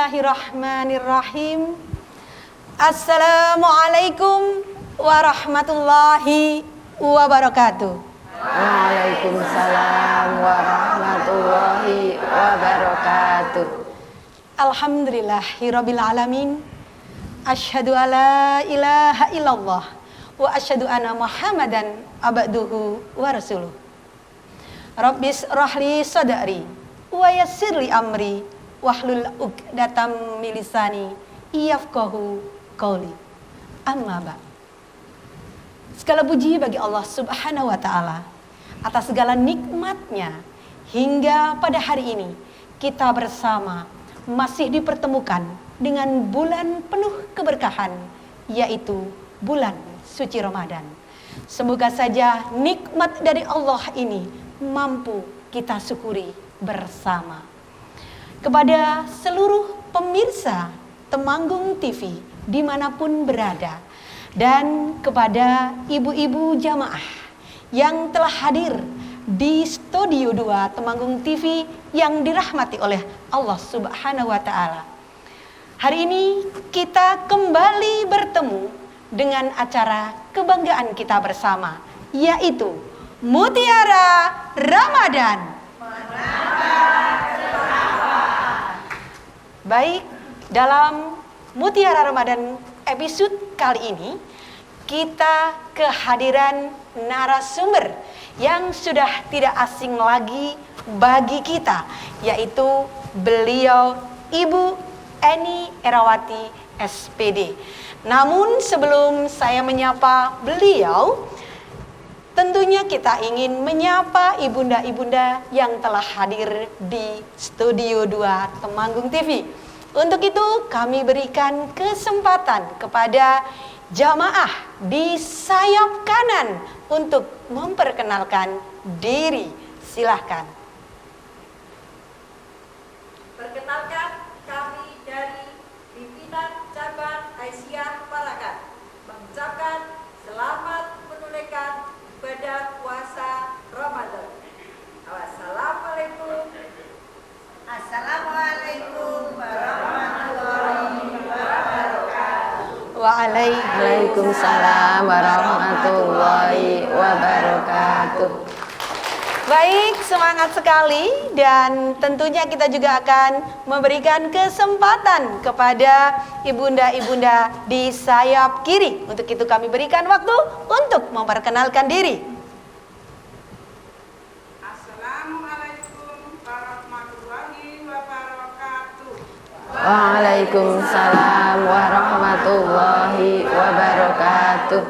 Bismillahirrahmanirrahim. Assalamualaikum warahmatullahi wabarakatuh. Waalaikumsalam warahmatullahi wabarakatuh. Alhamdulillahirabbil alamin. Asyhadu alla ilaha illallah wa asyhadu anna Muhammadan abduhu wa rasuluh. Rabbis rahli sadri wa yassirli amri wahlul 'uqdatam min lisani yafqahu qauli. Amma ba'd. Segala puji bagi Allah Subhanahu wa taala atas segala nikmatnya hingga pada hari ini kita bersama masih dipertemukan dengan bulan penuh keberkahan, yaitu bulan suci Ramadan. Semoga saja nikmat dari Allah ini mampu kita syukuri bersama. Kepada seluruh pemirsa Temanggung TV dimanapun berada, dan kepada ibu-ibu jamaah yang telah hadir di Studio 2 Temanggung TV yang dirahmati oleh Allah Subhanahu wa taala. Hari ini kita kembali bertemu dengan acara kebanggaan kita bersama, yaitu Mutiara Ramadan. Baik, dalam Mutiara Ramadan episode kali ini kita kehadiran narasumber yang sudah tidak asing lagi bagi kita, yaitu beliau Ibu Eni Erawati SPD. Namun sebelum saya menyapa beliau, tentunya kita ingin menyapa ibunda-ibunda yang telah hadir di Studio 2 Temanggung TV. Untuk itu kami berikan kesempatan kepada jamaah di sayap kanan untuk memperkenalkan diri. Silahkan. Perkenalkan, kami dari pimpinan cabang Aisyah Parakat mengucapkan selamat menunaikan ibadah puasa Ramadan. Wassalamualaikum. Assalamualaikum warahmatullahi wabarakatuh. Waalaikumsalam warahmatullahi wabarakatuh. Baik, semangat sekali, dan tentunya kita juga akan memberikan kesempatan kepada ibunda-ibunda di sayap kiri. Untuk itu kami berikan waktu untuk memperkenalkan diri. Assalamualaikum warahmatullahi wabarakatuh. Waalaikumsalam warahmatullahi wabarakatuh.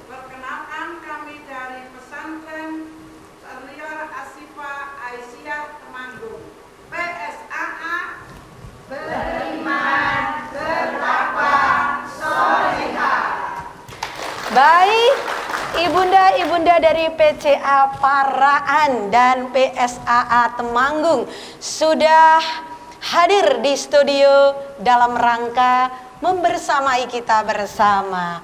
Perkenalkan, kami dari pesantren Sariar Asyifa Aisyah Temanggung. PSAA beriman, bertakwa, sholihah. Baik, ibunda-ibunda dari PCA Paraan dan PSAA Temanggung sudah hadir di studio dalam rangka membersamai kita bersama.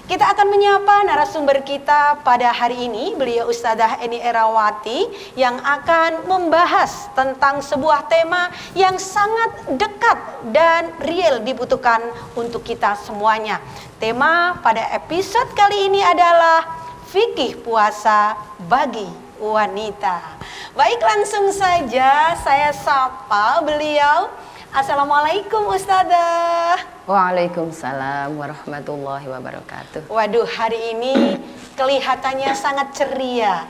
Kita akan menyapa narasumber kita pada hari ini, beliau Ustadzah Eni Erawati, yang akan membahas tentang sebuah tema yang sangat dekat dan real dibutuhkan untuk kita semuanya. Tema pada episode kali ini adalah fikih puasa bagi wanita. Baik, langsung saja saya sapa beliau. Assalamualaikum Ustadzah. Waalaikumsalam warahmatullahi wabarakatuh. Waduh, hari ini kelihatannya sangat ceria.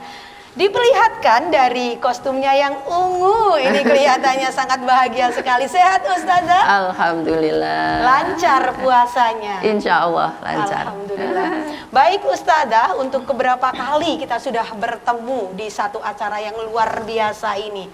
Diperlihatkan dari kostumnya yang ungu, ini kelihatannya sangat bahagia sekali. Sehat Ustadzah? Alhamdulillah. Lancar puasanya? Insya Allah lancar. Alhamdulillah. Baik Ustadzah, untuk keberapa kali kita sudah bertemu di satu acara yang luar biasa ini.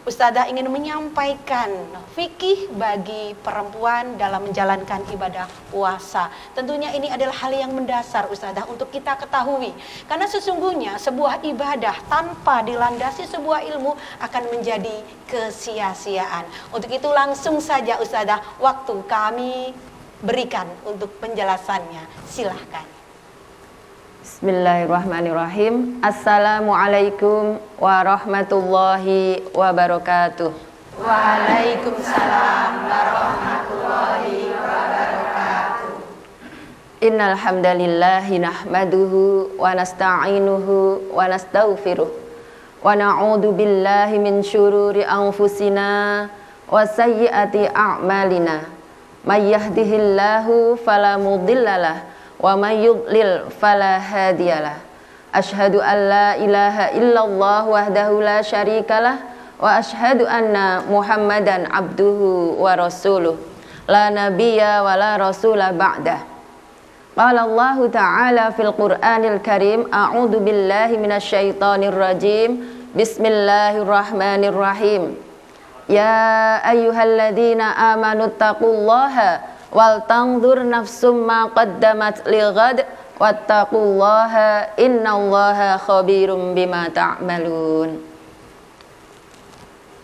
Ustadzah ingin menyampaikan fikih bagi perempuan dalam menjalankan ibadah puasa. Tentunya ini adalah hal yang mendasar Ustadzah untuk kita ketahui. Karena sesungguhnya sebuah ibadah tanpa dilandasi sebuah ilmu akan menjadi kesia-siaan. Untuk itu langsung saja Ustadzah, waktu kami berikan untuk penjelasannya. Silahkan. Bismillahirrahmanirrahim. Assalamualaikum warahmatullahi wabarakatuh. Waalaikumsalam warahmatullahi Innal hamdalillahi nahmaduhu wa nasta'inuhu wa nastaghfiruh wa na'udzu billahi min syururi anfusina wa sayyiati a'malina. May yahdihillahu fala mudhillalah wa may yudlil fala hadiyalah. Asyhadu an la ilaha illallah wahdahu la syarikalah wa asyhadu anna Muhammadan abduhu wa rasuluh. La nabiyya wa la rasula ba'dah. Qala Allah Ta'ala fil Qur'anil Karim, a'udzu billahi minasyaitonir rajim. Bismillahirrahmanirrahim. Ya ayyuhalladzina amanu taqullaha wal tanzur nafsum ma qaddamat lighad wattaqullaha innallaha khabirum bima ta'malun.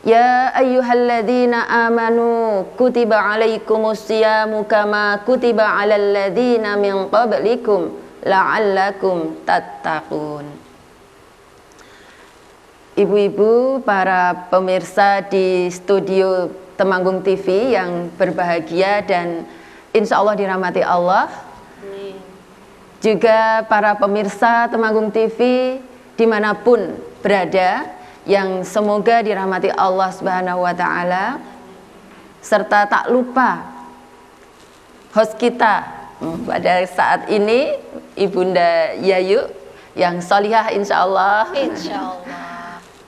Ya ayyuhalladzina amanu kutiba alaikumus siyamu kama kutiba alal ladzina min qablikum la'allakum tattaqun. Ibu-ibu, para pemirsa di studio Temanggung TV yang berbahagia dan insya Allah dirahmati Allah. Juga para pemirsa Temanggung TV dimanapun berada, yang semoga dirahmati Allah Subhanahu wa Ta'ala, serta tak lupa host kita pada saat ini Ibunda Yayu yang solihah insya Allah.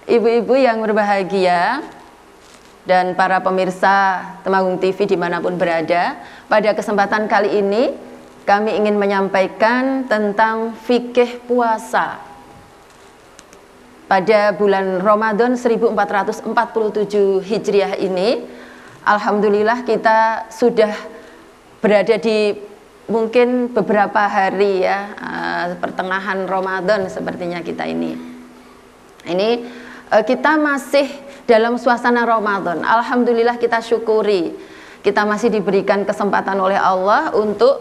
Ibu-ibu yang berbahagia dan para pemirsa Temanggung TV dimanapun berada, pada kesempatan kali ini kami ingin menyampaikan tentang fikih puasa. Pada bulan Ramadan 1447 Hijriah ini, alhamdulillah kita sudah berada di mungkin beberapa hari ya, pertengahan Ramadan sepertinya kita ini. Ini kita masih dalam suasana Ramadan. Alhamdulillah kita syukuri. Kita masih diberikan kesempatan oleh Allah untuk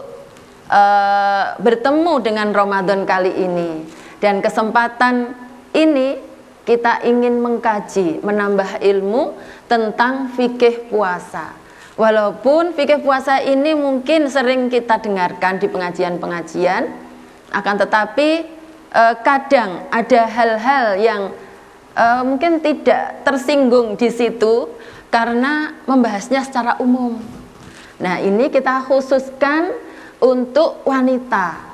bertemu dengan Ramadan kali ini. Dan kesempatan ini kita ingin mengkaji, menambah ilmu tentang fikih puasa. Walaupun fikih puasa ini mungkin sering kita dengarkan di pengajian-pengajian, akan tetapi kadang ada hal-hal yang mungkin tidak tersinggung di situ karena membahasnya secara umum. Nah, ini kita khususkan untuk wanita.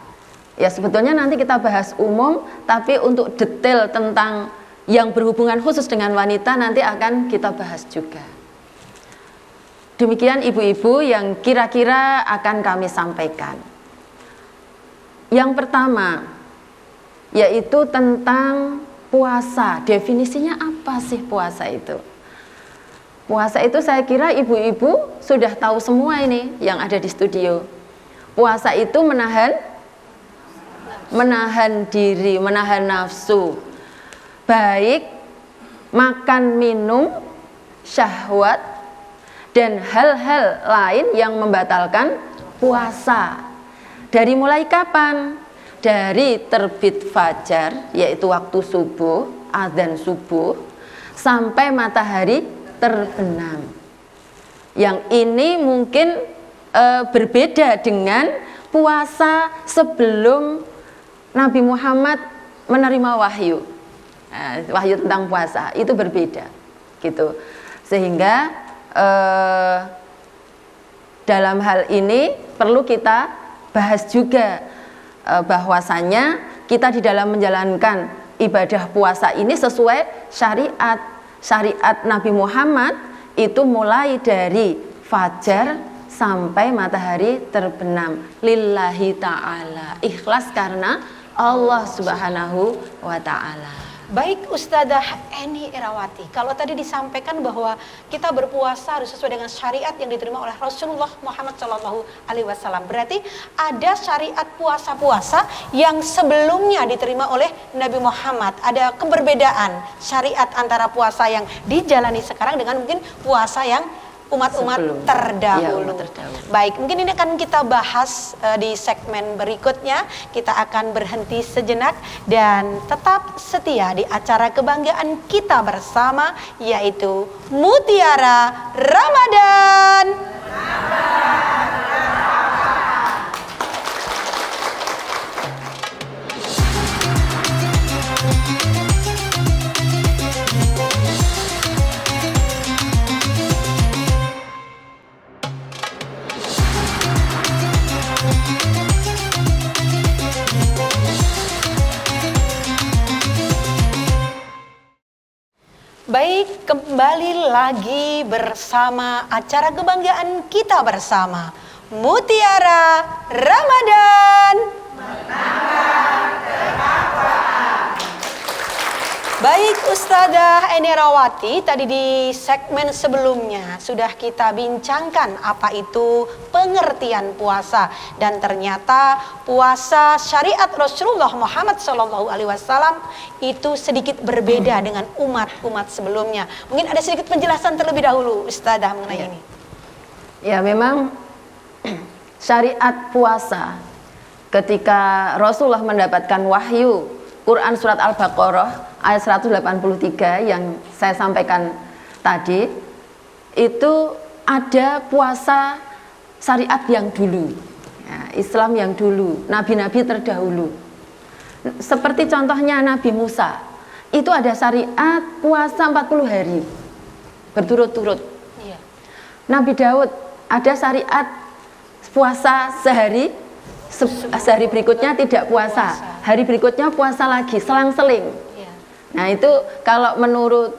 Ya, sebetulnya nanti kita bahas umum, tapi untuk detail tentang yang berhubungan khusus dengan wanita nanti akan kita bahas juga. Demikian ibu-ibu yang kira-kira akan kami sampaikan. Yang pertama yaitu tentang puasa. Definisinya apa sih puasa itu? Puasa itu saya kira ibu-ibu sudah tahu semua ini yang ada di studio. Puasa itu menahan diri, menahan nafsu, baik makan, minum, syahwat, dan hal-hal lain yang membatalkan puasa. Dari mulai kapan? Dari terbit fajar, yaitu waktu subuh, azan subuh, sampai matahari terbenam. Yang ini mungkin berbeda dengan puasa sebelum Nabi Muhammad menerima wahyu, wahyu tentang puasa itu berbeda, gitu. Sehingga dalam hal ini perlu kita bahas juga bahwasanya kita di dalam menjalankan ibadah puasa ini sesuai syariat Nabi Muhammad itu mulai dari fajar sampai matahari terbenam lillahi ta'ala, ikhlas karena Allah Subhanahu wa Ta'ala. Baik Ustadzah Eni Irawati, kalau tadi disampaikan bahwa kita berpuasa harus sesuai dengan syariat yang diterima oleh Rasulullah Muhammad SAW, berarti ada syariat puasa-puasa yang sebelumnya diterima oleh Nabi Muhammad. Ada keberbedaan syariat antara puasa yang dijalani sekarang dengan mungkin puasa yang umat-umat terdahulu. Baik, mungkin ini akan kita bahas di segmen berikutnya. Kita akan berhenti sejenak dan tetap setia di acara kebanggaan kita bersama, yaitu Mutiara Ramadan. Baik, kembali lagi bersama acara kebanggaan kita bersama, Mutiara Ramadan. Baik Ustadzah Eni Rawati, tadi di segmen sebelumnya sudah kita bincangkan apa itu pengertian puasa, dan ternyata puasa syariat Rasulullah Muhammad SAW itu sedikit berbeda dengan umat-umat sebelumnya. Mungkin ada sedikit penjelasan terlebih dahulu Ustadzah mengenai ini. Ya, memang syariat puasa ketika Rasulullah mendapatkan wahyu Quran surat Al-Baqarah ayat 183 yang saya sampaikan tadi, itu ada puasa syariat yang dulu, ya, Islam yang dulu, nabi-nabi terdahulu. Seperti contohnya Nabi Musa, itu ada syariat puasa 40 hari berturut-turut. Iya. Nabi Daud ada syariat puasa sehari, sehari berikutnya tidak puasa, hari berikutnya puasa lagi, selang-seling. Iya. Nah itu kalau menurut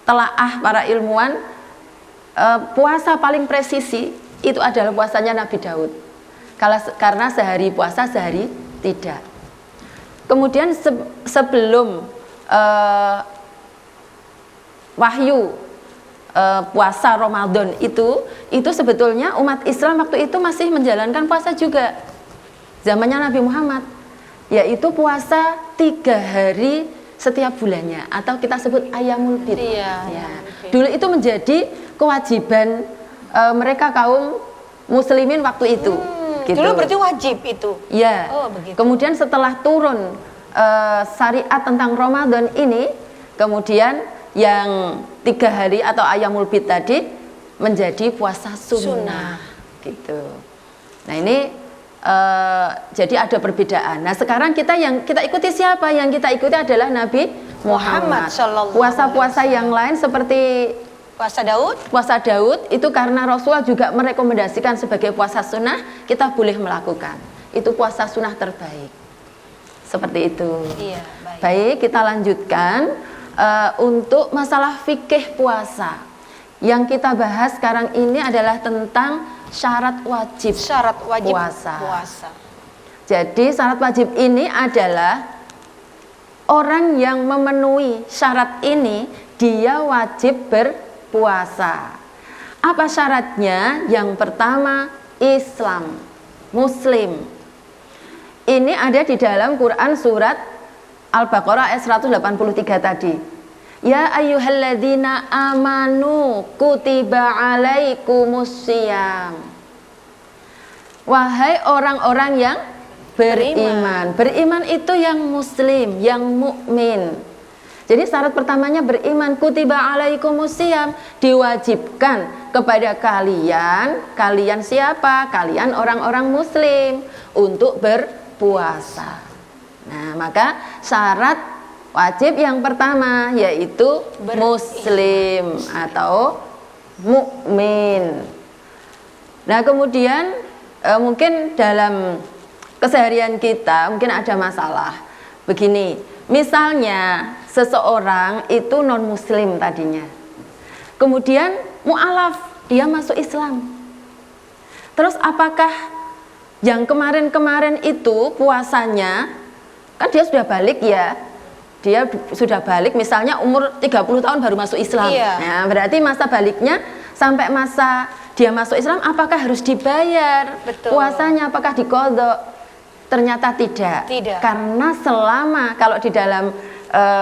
telaah para ilmuwan, puasa paling presisi itu adalah puasanya Nabi Daud. Karena sehari puasa, sehari tidak. Kemudian sebelum wahyu puasa Ramadan itu sebetulnya umat Islam waktu itu masih menjalankan puasa juga zamannya Nabi Muhammad, yaitu puasa 3 hari setiap bulannya atau kita sebut Ayyamul Bid. Iya, Ya. Ayyamul Bid. Dulu itu menjadi kewajiban mereka kaum muslimin waktu itu. Gitu. Dulu berarti wajib itu. Ya. Oh, begitu. Kemudian setelah turun syariat tentang Ramadan ini, kemudian yang 3 hari atau Ayyamul Bid tadi menjadi puasa sunnah. Gitu. Nah ini jadi ada perbedaan. Nah sekarang yang kita ikuti siapa? Yang kita ikuti adalah Nabi Muhammad. Puasa-puasa yang lain seperti puasa Daud itu karena Rasulullah juga merekomendasikan sebagai puasa sunnah, kita boleh melakukan. Itu puasa sunnah terbaik. Seperti itu. Iya, Baik, kita lanjutkan untuk masalah fikih puasa. Yang kita bahas sekarang ini adalah tentang syarat wajib puasa. Jadi syarat wajib ini adalah orang yang memenuhi syarat ini dia wajib berpuasa. Apa syaratnya? Yang pertama, Islam, Muslim. Ini ada di dalam Quran surat Al-Baqarah ayat 183 tadi. Ya ayyuhalladzina amanu kutiba alaikumussyiyam. Wahai orang-orang yang beriman. Beriman itu yang muslim, yang mukmin. Jadi syarat pertamanya beriman. Kutiba alaikumussyiyam, diwajibkan kepada kalian. Kalian siapa? Kalian orang-orang muslim untuk berpuasa. Nah, maka syarat wajib yang pertama yaitu muslim atau mukmin. Nah, kemudian mungkin dalam keseharian kita mungkin ada masalah. Begini, misalnya seseorang itu non muslim tadinya. Kemudian mu'alaf, dia masuk Islam. Terus apakah yang kemarin-kemarin itu puasanya, kan dia sudah balik ya, dia sudah balik misalnya umur 30 tahun baru masuk Islam. Iya. Nah, berarti masa baliknya sampai masa dia masuk Islam apakah harus dibayar? Betul. Puasanya apakah diqadha? Ternyata tidak. Karena selama, kalau di dalam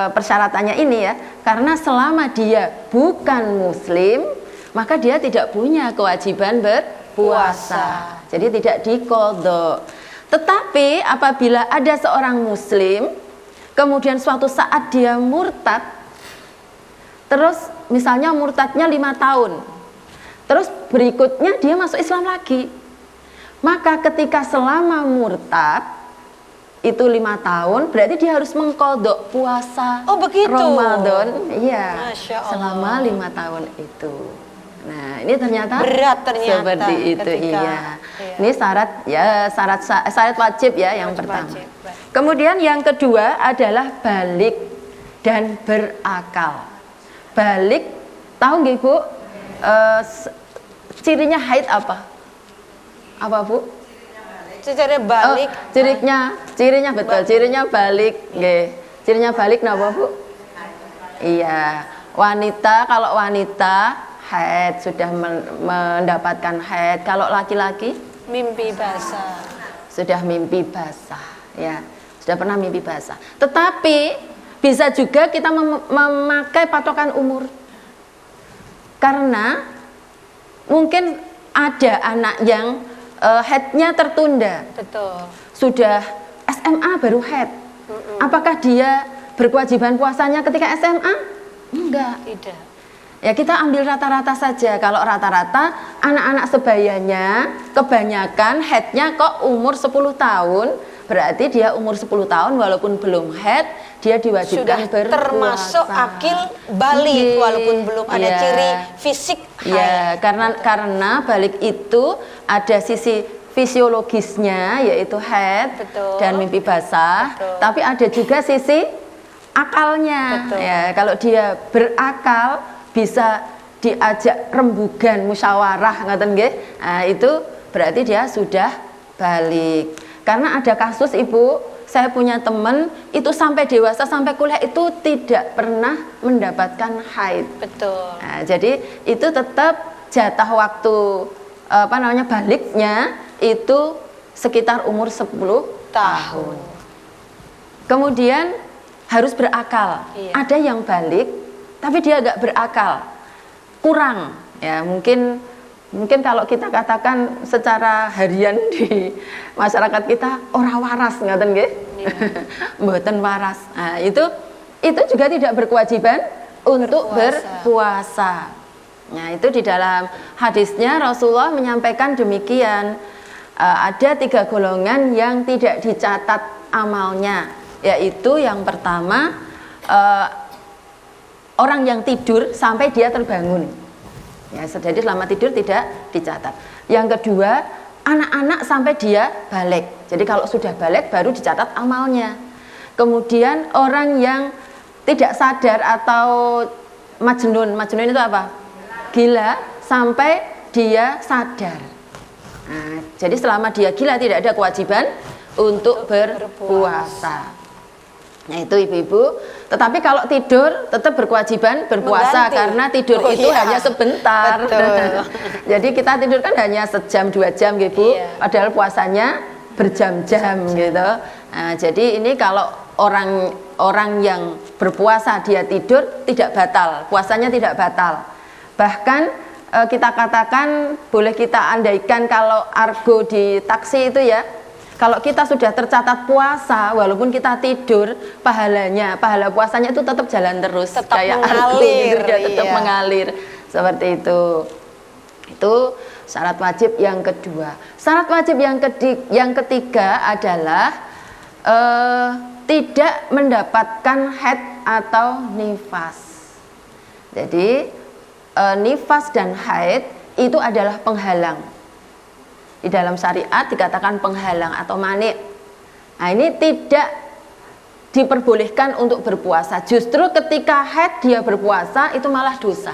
persyaratannya ini ya, karena selama dia bukan muslim, maka dia tidak punya kewajiban berpuasa. Jadi tidak diqadha. Tetapi apabila ada seorang muslim, kemudian suatu saat dia murtad, terus misalnya murtadnya 5 tahun, terus berikutnya dia masuk Islam lagi, maka ketika selama murtad itu 5 tahun, berarti dia harus mengqadha puasa Ramadan, iya, selama 5 tahun itu. Nah, ini ternyata berat seperti itu, iya. Ini syarat wajib ya yang pertama. Kemudian yang kedua adalah balik. dan berakal. Balik, tahu nggih Bu? Cirinya haid apa? Apa Bu? Cirinya balik. Cirinya betul, cirinya balik. Nggih. Cirinya balik napa Bu? Iya, wanita, kalau wanita haid sudah mendapatkan haid. Kalau laki-laki Mimpi basah. sudah mimpi basah, ya. Sudah pernah mimpi basah. Tetapi bisa juga kita memakai patokan umur. Karena mungkin ada anak yang haidnya tertunda. Betul. Sudah SMA baru haid. Apakah dia berkewajiban puasanya ketika SMA? Enggak. Tidak. Ya kita ambil rata-rata saja. Kalau rata-rata anak-anak sebayanya kebanyakan haidnya kok umur 10 tahun, berarti dia umur 10 tahun walaupun belum haid, dia diwajibkan Sudah berpuasa. termasuk akil balik walaupun belum ada Iya. ciri fisik haid. Ya, karena balik itu ada sisi fisiologisnya yaitu haid Betul. dan mimpi basah, Betul. tapi ada juga sisi akalnya. Betul. Ya, kalau dia berakal bisa diajak rembugan musyawarah ngoten nggih. Nah, itu berarti dia sudah balik. Karena ada kasus Ibu, saya punya teman itu sampai dewasa sampai kuliah itu tidak pernah mendapatkan haid. Betul. Nah, jadi itu tetap jatah waktu baliknya itu sekitar umur 10 tahun. Kemudian harus berakal. Iya. Ada yang balik tapi dia agak berakal. Kurang ya, mungkin kalau kita katakan secara harian di masyarakat kita ora waras ngoten nggih. Mboten waras. Nah, itu juga tidak berkewajiban untuk berpuasa. Nah, itu di dalam hadisnya Rasulullah menyampaikan demikian. Ada 3 golongan yang tidak dicatat amalnya, yaitu yang pertama orang yang tidur sampai dia terbangun. Ya, jadi selama tidur tidak dicatat. Yang kedua, anak-anak sampai dia balik. Jadi kalau sudah balik baru dicatat amalnya. Kemudian orang yang tidak sadar atau majnun. Majnun itu apa? Gila sampai dia sadar. Nah, jadi selama dia gila tidak ada kewajiban untuk berpuasa. Nah, itu Ibu-ibu. Tetapi kalau tidur tetap berkewajiban berpuasa. Mengganti. Karena tidur itu iya. hanya sebentar. Betul. Jadi kita tidur kan hanya sejam 2 jam gitu. Iya. Padahal puasanya berjam-jam gitu. Nah, jadi ini kalau orang yang berpuasa dia tidur tidak batal, puasanya tidak batal. Bahkan kita katakan, boleh kita andaikan kalau argo di taksi itu ya, kalau kita sudah tercatat puasa walaupun kita tidur, pahala puasanya itu tetap jalan terus, Tetap kayak mengalir, argo gitu, dia tetap iya. mengalir seperti itu. Itu syarat wajib yang kedua. Syarat wajib yang ketiga adalah tidak mendapatkan haid atau nifas. Jadi nifas dan haid itu adalah penghalang. Di dalam syariat dikatakan penghalang atau mani'. Nah, ini tidak diperbolehkan untuk berpuasa. Justru ketika haid dia berpuasa itu malah dosa.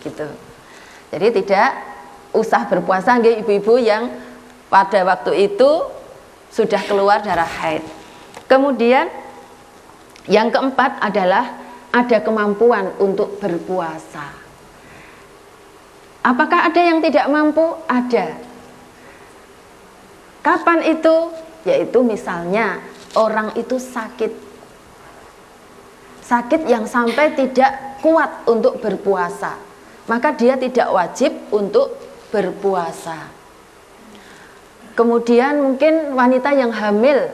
Gitu. Jadi tidak usah berpuasa nggih ibu-ibu yang pada waktu itu sudah keluar darah haid. Kemudian yang keempat adalah ada kemampuan untuk berpuasa. Apakah ada yang tidak mampu? Ada. Kapan itu? Yaitu misalnya orang itu sakit. Sakit yang sampai tidak kuat untuk berpuasa. Maka dia tidak wajib untuk berpuasa. Kemudian mungkin wanita yang hamil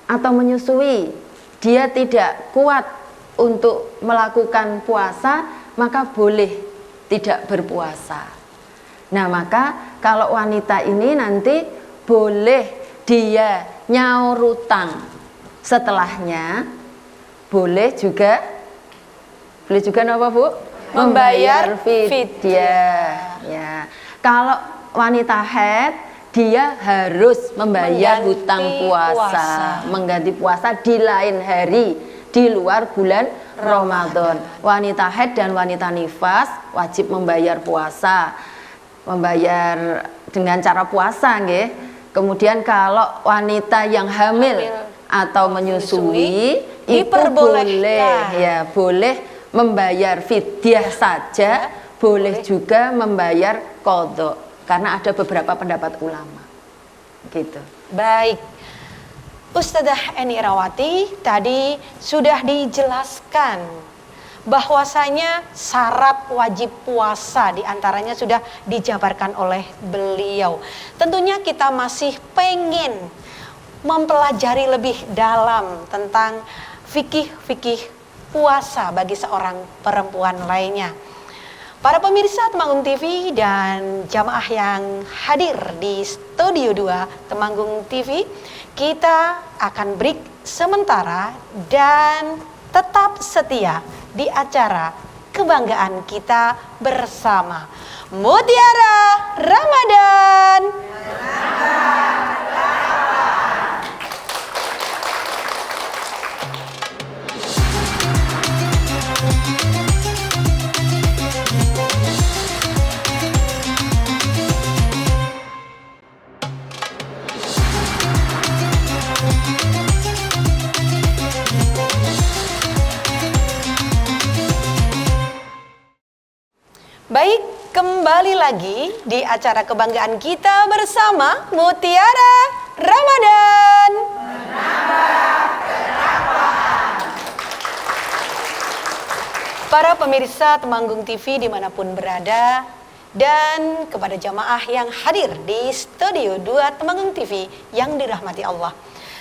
atau menyusui, dia tidak kuat untuk melakukan puasa, maka boleh tidak berpuasa. Nah, maka kalau wanita ini nanti boleh dia nyaur utang setelahnya, boleh juga apa Bu? Membayar fidyah. Ya. Kalau wanita haid dia harus membayar Mengganti hutang puasa, puasa. mengganti puasa di lain hari di luar bulan Ramadan. Wanita haid dan wanita nifas wajib membayar puasa, membayar dengan cara puasa nggih. Kemudian kalau wanita yang hamil atau menyusui itu boleh membayar fidyah saja, boleh juga membayar qadha, karena ada beberapa pendapat ulama. Gitu. Baik. Ustadzah Eni Irawati, tadi sudah dijelaskan bahwasanya syarat wajib puasa diantaranya sudah dijabarkan oleh beliau. Tentunya kita masih pengen mempelajari lebih dalam tentang fikih-fikih puasa bagi seorang perempuan lainnya. Para pemirsa Temanggung TV dan jamaah yang hadir di Studio 2 Temanggung TV, kita akan break sementara dan tetap setia di acara kebanggaan kita bersama Mutiara Ramadan. Baik, kembali lagi di acara kebanggaan kita bersama Mutiara Ramadan. Para pemirsa Temanggung TV dimanapun berada, dan kepada jamaah yang hadir di Studio 2 Temanggung TV yang dirahmati Allah.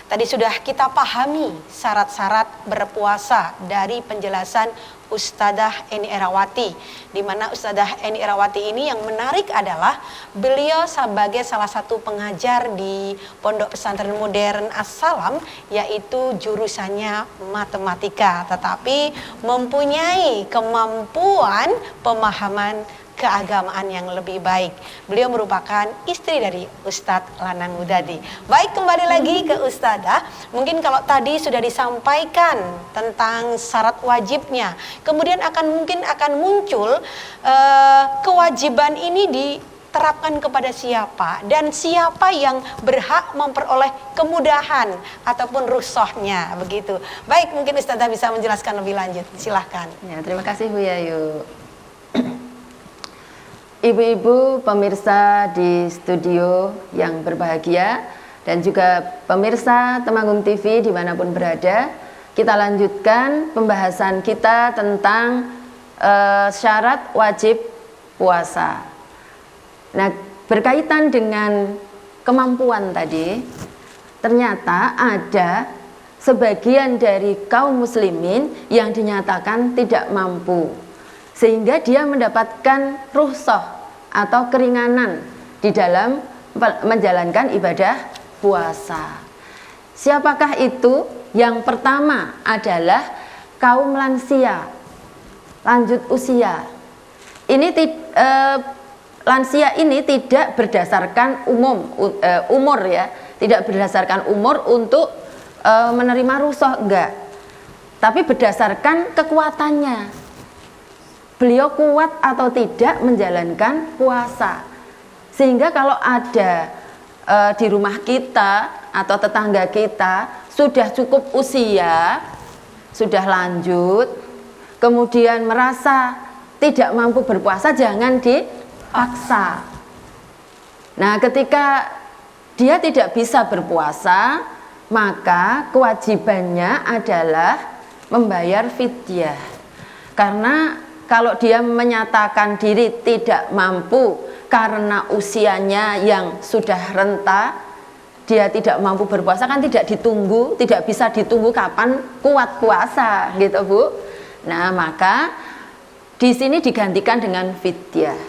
Tadi sudah kita pahami syarat-syarat berpuasa dari penjelasan Ustadzah Eni Irawati, di mana Ustadzah Eni Irawati ini yang menarik adalah beliau sebagai salah satu pengajar di Pondok Pesantren Modern As-Salam, yaitu jurusannya matematika, tetapi mempunyai kemampuan pemahaman keagamaan yang lebih baik. Beliau merupakan istri dari Ustadz Lanang Mudadi. Baik, kembali lagi ke Ustadzah. Mungkin kalau tadi sudah disampaikan tentang syarat wajibnya, kemudian mungkin akan muncul kewajiban ini diterapkan kepada siapa dan siapa yang berhak memperoleh kemudahan ataupun rukhsahnya, begitu. Baik, mungkin Ustadzah bisa menjelaskan lebih lanjut. Silahkan. Ya, terima kasih Bu Yayu. Ibu-ibu pemirsa di studio yang berbahagia dan juga pemirsa Temanggung TV dimanapun berada, kita lanjutkan pembahasan kita tentang syarat wajib puasa. Nah, berkaitan dengan kemampuan tadi, ternyata ada sebagian dari kaum muslimin yang dinyatakan tidak mampu, sehingga dia mendapatkan rukhsah atau keringanan di dalam menjalankan ibadah puasa. Siapakah itu? Yang pertama adalah kaum lansia, lanjut usia. Ini lansia ini tidak berdasarkan umur ya, tidak berdasarkan umur untuk menerima rukhsah, enggak, tapi berdasarkan kekuatannya. Beliau kuat atau tidak menjalankan puasa. Sehingga kalau ada di rumah kita atau tetangga kita sudah cukup usia, sudah lanjut, kemudian merasa tidak mampu berpuasa, jangan dipaksa. Nah, ketika dia tidak bisa berpuasa, maka kewajibannya adalah membayar fidyah. Karena kalau dia menyatakan diri tidak mampu karena usianya yang sudah renta, dia tidak mampu berpuasa, kan tidak bisa ditunggu kapan kuat puasa, gitu Bu. Nah, maka di sini digantikan dengan fidyah.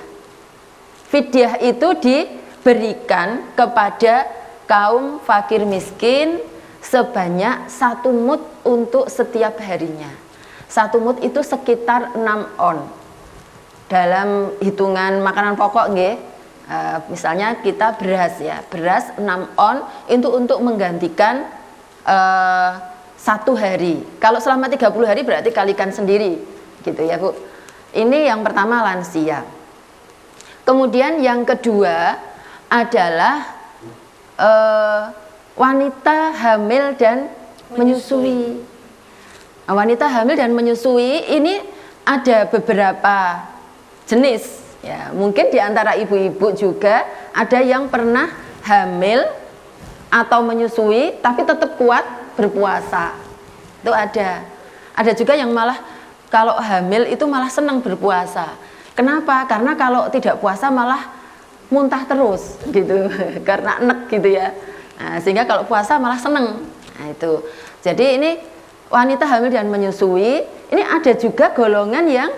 Fidyah itu diberikan kepada kaum fakir miskin sebanyak 1 mud untuk setiap harinya. 1 mud itu sekitar 6 on. Dalam hitungan makanan pokok nggih, misalnya kita beras ya, beras 6 on itu untuk menggantikan 1 hari. Kalau selama 30 hari berarti kalikan sendiri, gitu ya Bu. Ini yang pertama lansia. Kemudian yang kedua adalah wanita hamil dan menyusui. Nah, wanita hamil dan menyusui ini ada beberapa jenis. Ya, mungkin di antara ibu-ibu juga ada yang pernah hamil atau menyusui tapi tetap kuat berpuasa. Itu ada. Ada juga yang malah kalau hamil itu malah senang berpuasa. Kenapa? Karena kalau tidak puasa malah muntah terus gitu. Karena enek gitu ya. Nah, sehingga kalau puasa malah senang. Nah, itu. Jadi ini wanita hamil dan menyusui, ini ada juga golongan yang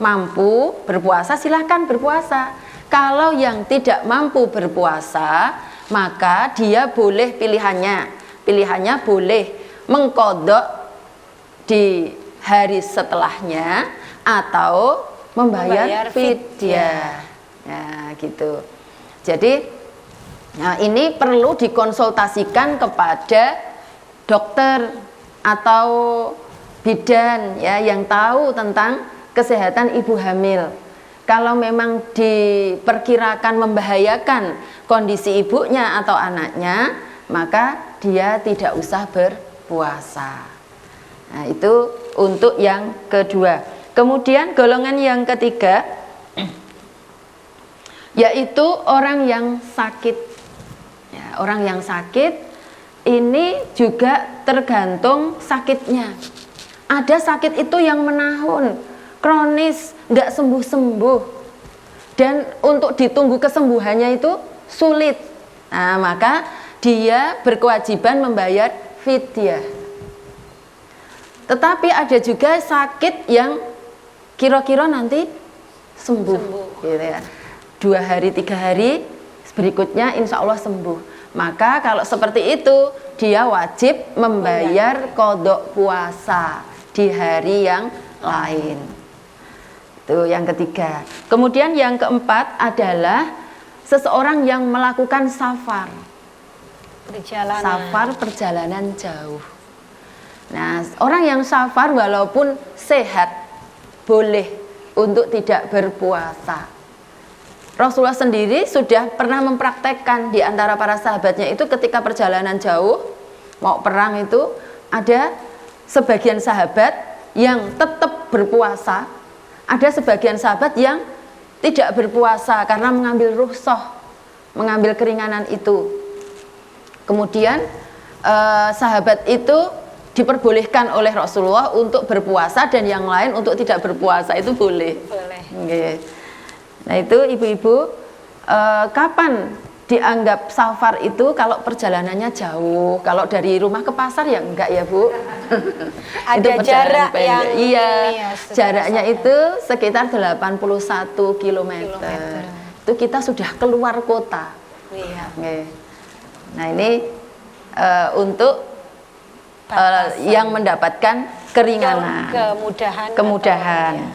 mampu berpuasa, silahkan berpuasa. Kalau yang tidak mampu berpuasa, maka dia boleh pilihannya boleh mengqadha di hari setelahnya atau membayar fidyah. Nah, gitu. Jadi, nah ini perlu dikonsultasikan kepada dokter atau bidan ya yang tahu tentang kesehatan ibu hamil. Kalau memang diperkirakan membahayakan kondisi ibunya atau anaknya, maka dia tidak usah berpuasa. Nah, itu untuk yang kedua. Kemudian golongan yang ketiga yaitu orang yang sakit. Ya, orang yang sakit ini juga tergantung sakitnya. Ada sakit itu yang menahun, kronis, nggak sembuh-sembuh, dan untuk ditunggu kesembuhannya itu sulit. Nah, maka dia berkewajiban membayar fidyah. Tetapi ada juga sakit yang kira-kira nanti sembuh. Gitu ya. 2 hari, 3 hari berikutnya insya Allah sembuh. Maka kalau seperti itu dia wajib membayar qadha puasa di hari yang lain. Itu yang ketiga. Kemudian yang keempat adalah seseorang yang melakukan safar. Safar perjalanan jauh. Nah, orang yang safar walaupun sehat boleh untuk tidak berpuasa. Rasulullah sendiri sudah pernah mempraktekkan di antara para sahabatnya itu ketika perjalanan jauh mau perang itu ada sebagian sahabat yang tetap berpuasa, ada sebagian sahabat yang tidak berpuasa karena mengambil rukhsah, mengambil keringanan itu. Kemudian sahabat itu diperbolehkan oleh Rasulullah untuk berpuasa dan yang lain untuk tidak berpuasa itu boleh. Okay. Nah itu ibu-ibu kapan dianggap safar itu kalau perjalanannya jauh? Kalau dari rumah ke pasar ya enggak ya Bu? Ada jarak yang iya, jaraknya itu sekitar 81 km. Itu kita sudah keluar kota. Iya. Okay. Nah ini untuk yang mendapatkan keringanan, kemudahan. Ya.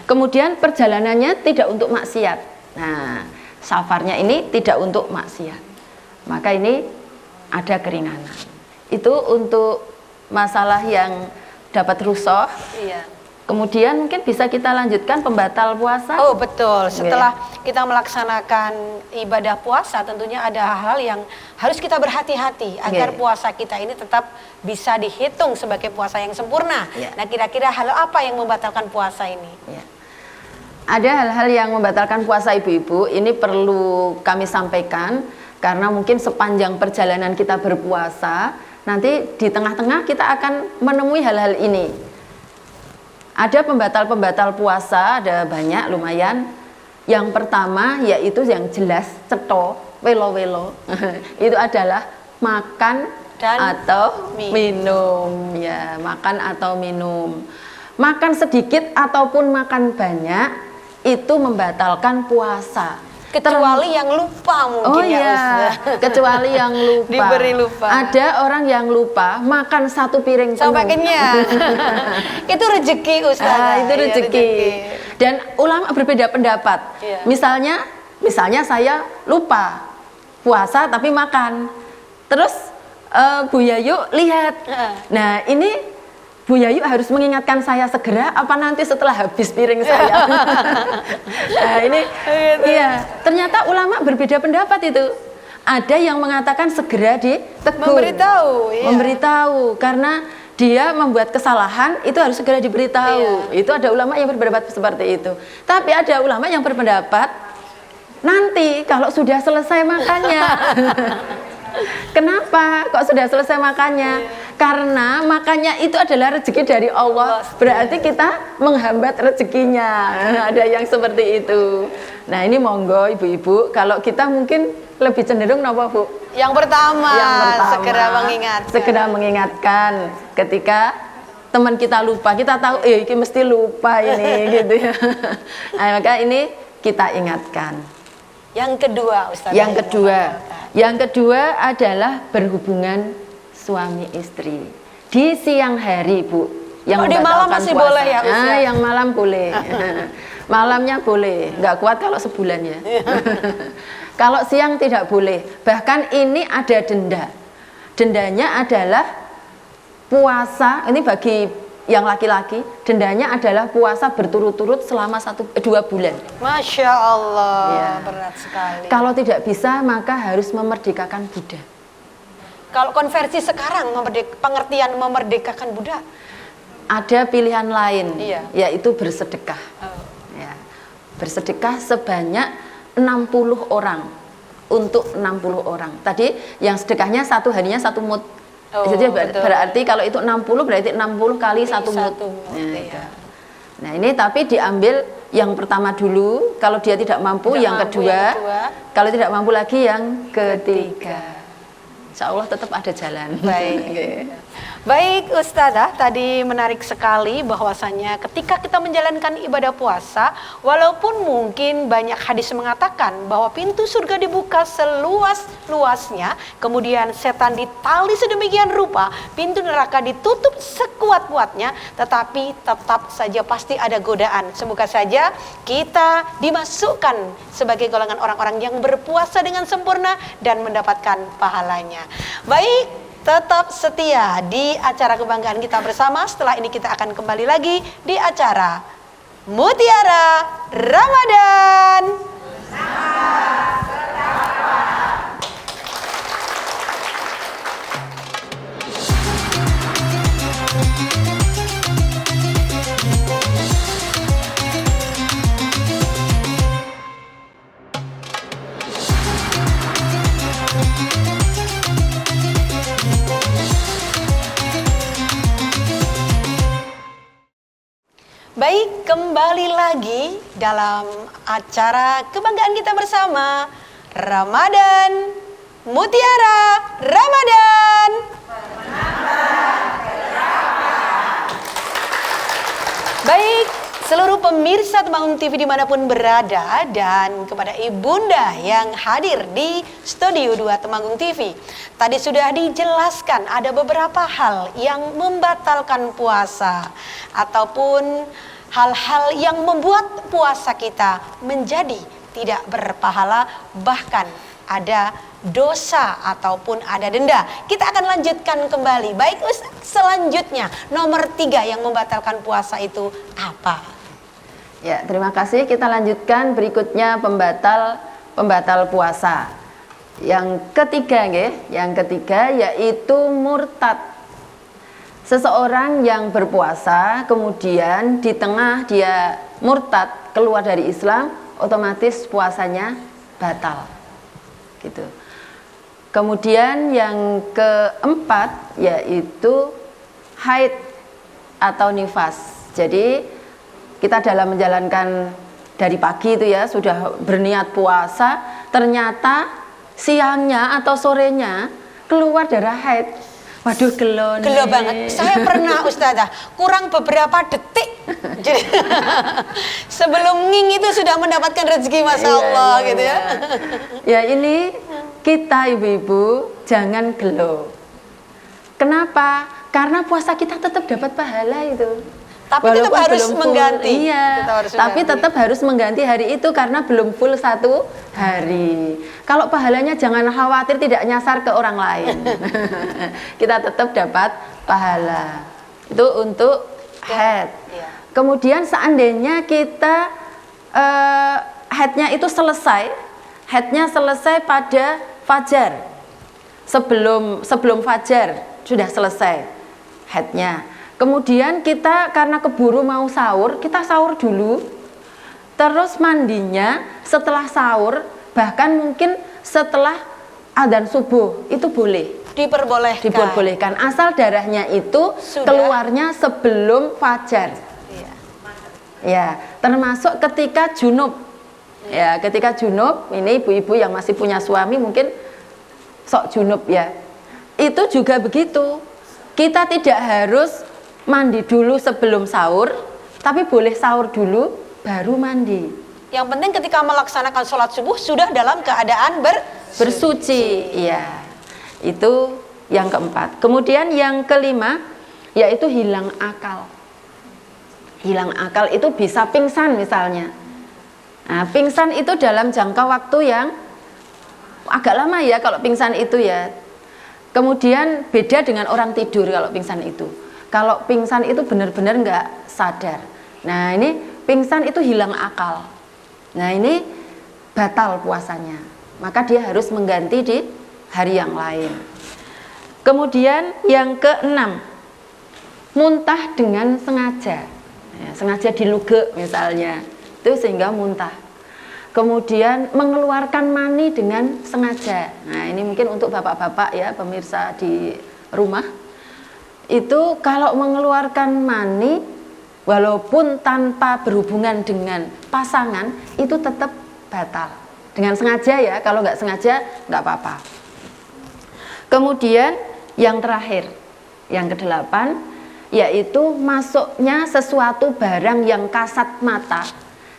Kemudian perjalanannya tidak untuk maksiat. Nah, safarnya ini tidak untuk maksiat. Maka ini ada keringanan. Itu untuk masalah yang dapat rukhsah. Iya. Kemudian mungkin bisa kita lanjutkan pembatal puasa. Oh betul, setelah kita melaksanakan ibadah puasa tentunya ada hal-hal yang harus kita berhati-hati agar puasa kita ini tetap bisa dihitung sebagai puasa yang sempurna. Nah kira-kira hal apa yang membatalkan puasa ini? Ada hal-hal yang membatalkan puasa ibu-ibu, ini perlu kami sampaikan karena mungkin sepanjang perjalanan kita berpuasa nanti di tengah-tengah kita akan menemui hal-hal ini. Ada pembatal-pembatal puasa, ada banyak lumayan. Yang pertama yaitu yang jelas ceto, welo-welo. Itu adalah makan dan atau minum. Ya, makan atau minum. Makan sedikit ataupun makan banyak itu membatalkan puasa. Kecuali yang lupa mungkin kecuali yang lupa. Diberi lupa. Ada orang yang lupa makan 1 piring sampai kenyang. Itu rezeki Ustaz. Itu rezeki. Dan ulama berbeda pendapat. Misalnya saya lupa puasa tapi makan. Terus Bu Yayu lihat. Nah ini Bu Yayu harus mengingatkan saya segera apa nanti setelah habis piring saya. Nah ini iya, ternyata ulama berbeda pendapat itu. Ada yang mengatakan segera ditegur, Memberitahu, iya. memberitahu karena dia membuat kesalahan itu harus segera diberitahu. Itu ada ulama yang berpendapat seperti itu. Tapi ada ulama yang berpendapat nanti kalau sudah selesai makannya. Kenapa kok sudah selesai makannya? Karena makannya itu adalah rezeki dari Allah. Berarti kita menghambat rezekinya. Ada yang seperti itu. Nah ini monggo ibu-ibu, kalau kita mungkin lebih cenderung apa Bu? Yang pertama, Yang pertama, segera mengingatkan. segera mengingatkan ketika teman kita lupa, kita tahu ini mesti lupa ini gitu ya. Nah, maka ini kita ingatkan. Yang kedua, Ustazah. Yang kedua adalah berhubungan suami istri di siang hari, Bu. Yang Oh, di malam membatalkan masih puasa. boleh ya, Ustaz? Nah, yang malam boleh. Malamnya boleh, nggak kuat kalau sebulan ya. Kalau siang tidak boleh. Bahkan ini ada denda. Dendanya adalah puasa. Ini bagi yang laki-laki, dendanya adalah puasa berturut-turut selama 2 bulan. Masya Allah, Ya. berat sekali. Kalau tidak bisa, maka harus memerdekakan budak. Kalau konversi sekarang, pengertian memerdekakan budak. Ada pilihan lain, Iya. yaitu bersedekah. Ya. Bersedekah sebanyak 60 orang. Untuk 60 orang. Tadi yang sedekahnya satu harinya 1 mud. Oh, Jadi betul. berarti kalau itu 60 berarti 60 kali 1 mud. Satu mud, Ya, iya. itu. Nah ini tapi diambil yang pertama dulu. Kalau dia tidak mampu, Tidak yang mampu, kedua. yang kedua. Kalau tidak mampu lagi yang ketiga. Insya Allah tetap ada jalan. Baik. Oke. Baik Ustazah, tadi menarik sekali bahwasannya ketika kita menjalankan ibadah puasa, walaupun mungkin banyak hadis mengatakan bahwa pintu surga dibuka seluas-luasnya, kemudian setan ditali sedemikian rupa, pintu neraka ditutup sekuat-kuatnya, tetapi tetap saja pasti ada godaan. Semoga saja kita dimasukkan sebagai golongan orang-orang yang berpuasa dengan sempurna dan mendapatkan pahalanya. Baik, tetap setia di acara kebanggaan kita bersama. Setelah ini kita akan kembali lagi di acara Mutiara Ramadan. Baik, kembali lagi dalam acara kebanggaan kita bersama Ramadan Mutiara Ramadan. Baik, seluruh pemirsa Temanggung TV dimanapun berada dan kepada ibunda yang hadir di Studio 2 Temanggung TV. Tadi sudah dijelaskan ada beberapa hal yang membatalkan puasa ataupun hal-hal yang membuat puasa kita menjadi tidak berpahala, bahkan ada dosa ataupun ada denda. Kita akan lanjutkan kembali. Baik Ustaz, selanjutnya nomor 3 yang membatalkan puasa itu apa? Ya, terima kasih. Kita lanjutkan berikutnya pembatal puasa. Yang ketiga, yaitu murtad. Seseorang yang berpuasa kemudian di tengah dia murtad keluar dari Islam, otomatis puasanya batal. Gitu. Kemudian yang keempat yaitu haid atau nifas. Jadi kita dalam menjalankan dari pagi itu ya sudah berniat puasa, ternyata siangnya atau sorenya keluar darah haid. Waduh, gelo nih. Gelo banget. Saya pernah Ustazah, kurang beberapa detik. Jadi sebelum nging itu sudah mendapatkan rezeki, Masya Allah gitu ya. Ya ini kita ibu-ibu jangan gelo. Kenapa? Karena puasa kita tetap dapat pahala itu. Tapi tetap Walaupun harus belum full, mengganti. Iya, Tetap harus tapi mengganti. tetap harus mengganti hari itu karena belum full 1 hari. Kalau pahalanya jangan khawatir tidak nyasar ke orang lain. Kita tetap dapat pahala. Itu untuk haid. Iya. Kemudian seandainya kita haidnya itu selesai, haidnya selesai pada fajar, sebelum fajar sudah selesai haidnya. Kemudian kita karena keburu mau sahur, kita sahur dulu, terus mandinya setelah sahur, bahkan mungkin setelah adzan subuh itu boleh. Diperbolehkan, asal darahnya itu Sudah. keluarnya sebelum fajar. Iya. Ya, termasuk ketika junub. Ya, ketika junub, ini ibu-ibu yang masih punya suami mungkin sok junub ya. Itu juga begitu. Kita tidak harus mandi dulu sebelum sahur, tapi boleh sahur dulu baru mandi. Yang penting ketika melaksanakan sholat subuh sudah dalam keadaan Bersuci, iya. Itu yang keempat. Kemudian yang kelima yaitu hilang akal. Hilang akal itu bisa pingsan misalnya. Nah, pingsan itu dalam jangka waktu yang agak lama ya kalau pingsan itu ya. Kemudian beda dengan orang tidur kalau pingsan itu. Kalau pingsan itu benar-benar nggak sadar. Nah ini pingsan itu hilang akal. Nah ini batal puasanya. Maka dia harus mengganti di hari yang lain. Kemudian yang keenam, muntah dengan sengaja. Ya, sengaja dilugek misalnya, itu sehingga muntah. Kemudian mengeluarkan mani dengan sengaja. Nah ini mungkin untuk bapak-bapak ya, pemirsa di rumah. Itu kalau mengeluarkan mani, walaupun tanpa berhubungan dengan pasangan, itu tetap batal. Dengan sengaja ya, kalau nggak sengaja nggak apa-apa. Kemudian yang terakhir, yang kedelapan, yaitu masuknya sesuatu barang yang kasat mata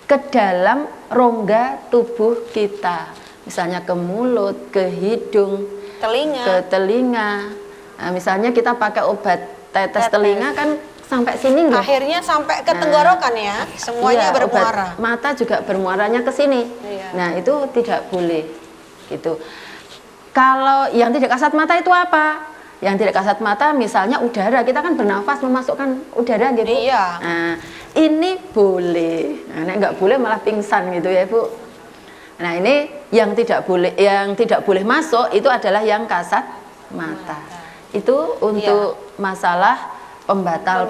ke dalam rongga tubuh kita, misalnya ke mulut, ke hidung, ke telinga. Nah, misalnya kita pakai obat tetes telinga kan sampai sini nggak? Akhirnya sampai ke tenggorokan ya, semuanya Iya, bermuara. obat mata juga bermuaranya ke sini. Iya. Nah itu tidak boleh, gitu. Kalau yang tidak kasat mata itu apa? Yang tidak kasat mata misalnya udara, kita kan bernafas memasukkan udara gitu. Iya. Nah, ini boleh. Nah, nggak boleh malah pingsan gitu ya, Bu. Nah, ini yang tidak boleh masuk itu adalah yang kasat mata. Itu untuk masalah pembatal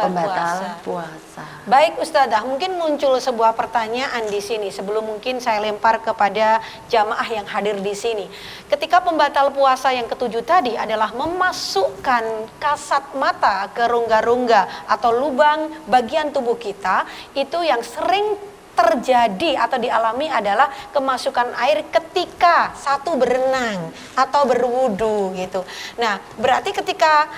puasa. Baik Ustadzah, mungkin muncul sebuah pertanyaan di sini sebelum mungkin saya lempar kepada jamaah yang hadir di sini. Ketika pembatal puasa yang ketujuh tadi adalah memasukkan kasat mata ke rongga-rongga atau lubang bagian tubuh kita, itu yang sering terjadi atau dialami adalah kemasukan air ketika satu berenang atau berwudu gitu. Nah, berarti ketika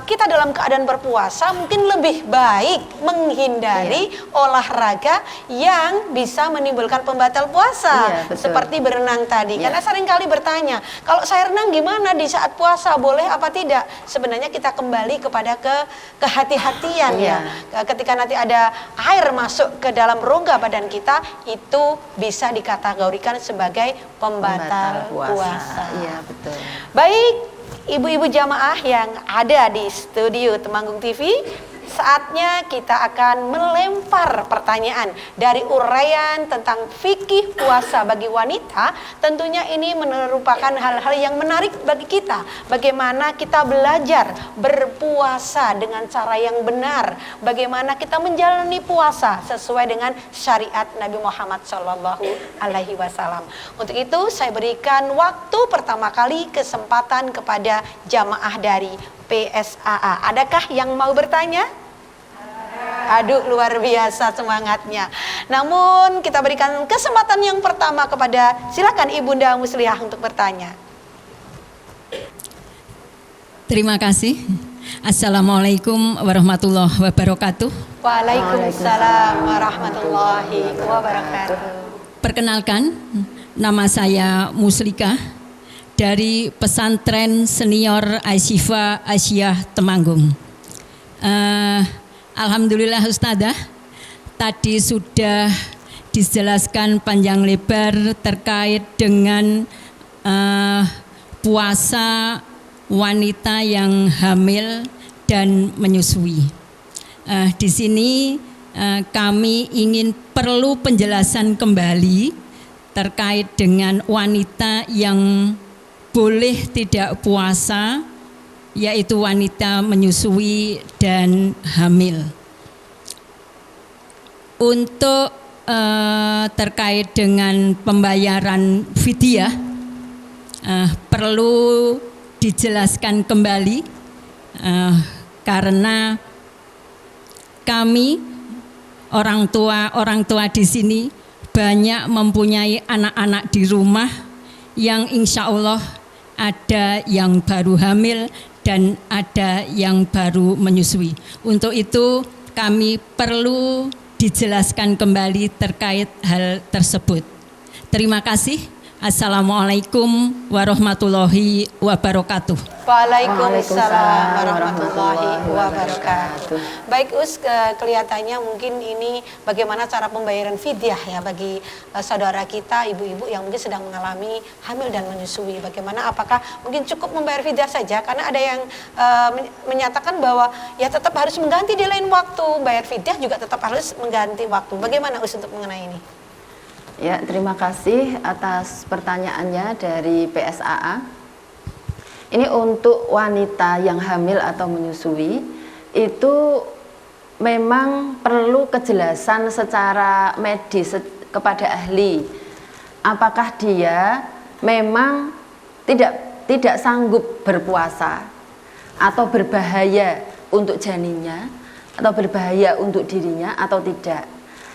kita dalam keadaan berpuasa mungkin lebih baik menghindari olahraga yang bisa menimbulkan pembatal puasa, seperti berenang tadi. Karena seringkali bertanya, kalau saya renang gimana di saat puasa, boleh apa tidak? Sebenarnya kita kembali kepada kehati-hatian ya. Ketika nanti ada air masuk ke dalam rongga badan kita, itu bisa dikategorikan sebagai pembatal puasa. Iya, betul. Baik, ibu-ibu jamaah yang ada di studio Temanggung TV, saatnya kita akan melempar pertanyaan dari uraian tentang fikih puasa bagi wanita. Tentunya ini merupakan hal-hal yang menarik bagi kita. Bagaimana kita belajar berpuasa dengan cara yang benar, bagaimana kita menjalani puasa sesuai dengan syariat Nabi Muhammad SAW. Untuk itu saya berikan waktu pertama kali kesempatan kepada jamaah dari PSAA. Adakah yang mau bertanya? Aduh, luar biasa semangatnya. Namun kita berikan kesempatan yang pertama kepada, silakan Ibunda Muslihah untuk bertanya. Terima kasih. Assalamualaikum warahmatullahi wabarakatuh. Waalaikumsalam warahmatullahi wabarakatuh. Perkenalkan, nama saya Muslika dari Pesantren Senior Asyifa Aisyah Temanggung. Alhamdulillah Ustadzah, tadi sudah dijelaskan panjang lebar terkait dengan puasa wanita yang hamil dan menyusui. Di sini kami ingin perlu penjelasan kembali terkait dengan wanita yang boleh tidak puasa, yaitu wanita menyusui dan hamil. Untuk terkait dengan pembayaran fidyah, perlu dijelaskan kembali karena kami orang tua di sini banyak mempunyai anak-anak di rumah yang insya Allah ada yang baru hamil dan ada yang baru menyusui. Untuk itu kami perlu dijelaskan kembali terkait hal tersebut. Terima kasih. Assalamualaikum warahmatullahi wabarakatuh. Waalaikumsalam warahmatullahi wabarakatuh. Baik Us, kelihatannya mungkin ini bagaimana cara pembayaran fidyah ya bagi saudara kita, ibu-ibu yang mungkin sedang mengalami hamil dan menyusui. Bagaimana, apakah mungkin cukup membayar fidyah saja? Karena ada yang menyatakan bahwa ya tetap harus mengganti di lain waktu, bayar fidyah juga tetap harus mengganti waktu. Bagaimana Us untuk mengenai ini? Ya, terima kasih atas pertanyaannya dari PSAA. Ini untuk wanita yang hamil atau menyusui, itu memang perlu kejelasan secara medis kepada ahli. Apakah dia memang tidak sanggup berpuasa atau berbahaya untuk janinnya atau berbahaya untuk dirinya atau tidak.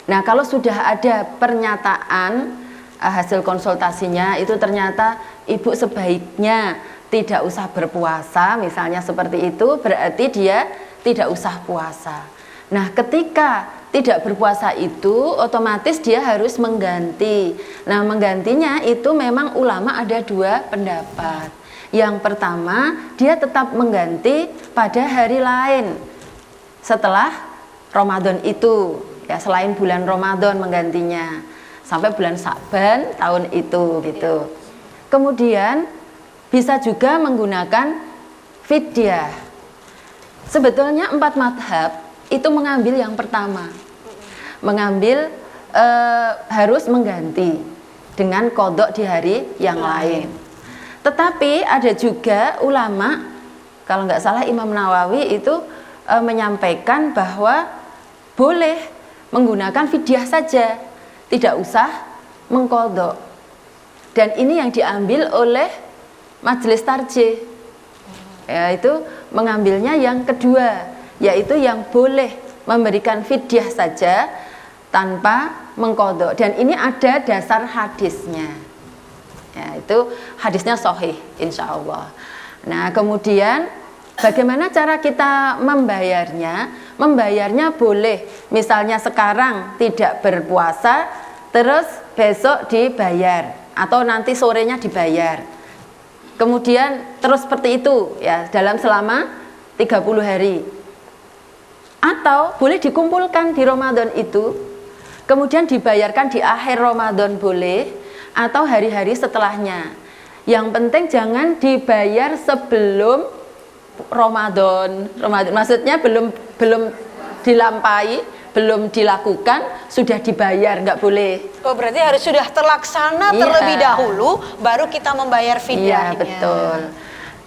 Nah, kalau sudah ada pernyataan hasil konsultasinya itu ternyata ibu sebaiknya tidak usah berpuasa, misalnya seperti itu, berarti dia tidak usah puasa. Nah, ketika tidak berpuasa itu otomatis dia harus mengganti. Nah, menggantinya itu memang ulama ada dua pendapat. Yang pertama, dia tetap mengganti pada hari lain setelah Ramadan itu. Ya, selain bulan Ramadan menggantinya sampai bulan Sya'ban tahun itu gitu. Kemudian bisa juga menggunakan fidyah. Sebetulnya 4 madhab itu mengambil yang pertama, mengambil harus mengganti dengan qadha di hari yang lain. Tetapi ada juga ulama, kalau nggak salah Imam Nawawi itu menyampaikan bahwa boleh menggunakan fidyah saja, tidak usah mengqadha. Dan ini yang diambil oleh Majelis Tarjih, yaitu mengambilnya yang kedua, yaitu yang boleh memberikan fidyah saja tanpa mengqadha. Dan ini ada dasar hadisnya, yaitu hadisnya sahih insya Allah. Nah, kemudian bagaimana cara kita membayarnya? Membayarnya boleh, misalnya sekarang tidak berpuasa, terus besok dibayar, atau nanti sorenya dibayar. Kemudian terus seperti itu ya dalam selama 30 hari. Atau boleh dikumpulkan di Ramadan itu, kemudian dibayarkan di akhir Ramadan boleh, atau hari-hari setelahnya. Yang penting jangan dibayar sebelum Ramadan, maksudnya belum dilampaui, belum dilakukan, sudah dibayar, nggak boleh. Oh, berarti harus sudah terlaksana terlebih dahulu, baru kita membayar fidyahnya. Iya, betul.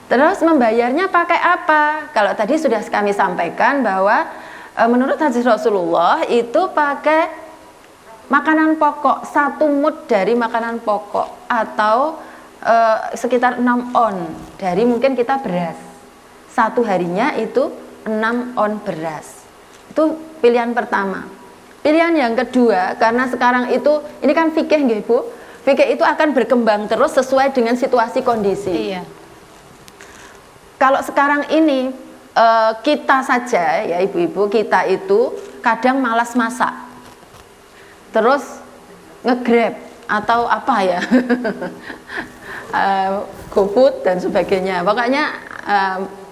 Terus membayarnya pakai apa? Kalau tadi sudah kami sampaikan bahwa menurut hadis Rasulullah itu pakai makanan pokok, 1 mud dari makanan pokok, atau sekitar 6 on dari mungkin kita beras. 1 harinya itu 6 on beras. Itu pilihan pertama. Pilihan yang kedua, karena sekarang itu, ini kan fikih nggih Bu. Fikih itu akan berkembang terus sesuai dengan situasi kondisi. Iya. Kalau sekarang ini kita saja ya ibu-ibu, kita itu kadang malas masak. Terus nge-grab atau apa ya? GoFood dan sebagainya. Pokoknya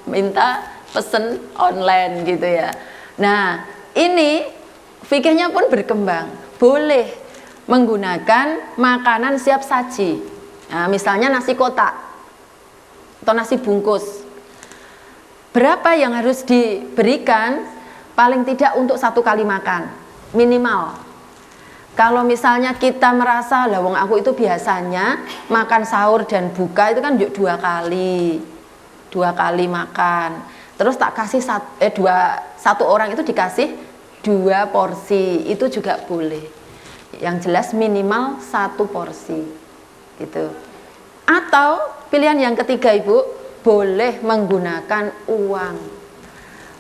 minta pesen online gitu ya. Nah, ini fikihnya pun berkembang. Boleh menggunakan makanan siap saji. Nah, misalnya nasi kotak atau nasi bungkus. Berapa yang harus diberikan? Paling tidak untuk 1 kali makan, minimal. Kalau misalnya kita merasa, lah wong aku itu biasanya makan sahur dan buka itu kan 2 kali makan. Terus tak kasih satu orang itu dikasih 2 porsi, itu juga boleh. Yang jelas minimal 1 porsi, gitu. Atau pilihan yang ketiga, Ibu, boleh menggunakan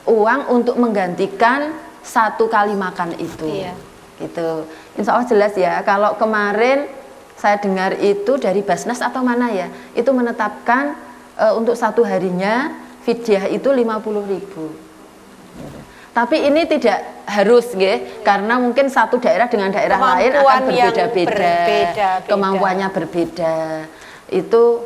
uang untuk menggantikan 1 kali makan itu. Iya. Gitu. Insya Allah jelas ya. Kalau kemarin saya dengar itu dari Basnas atau mana ya, itu menetapkan untuk 1 harinya fidyah itu 50.000. Tapi ini tidak harus, karena mungkin satu daerah dengan daerah lain akan berbeda-beda, kemampuannya berbeda. Itu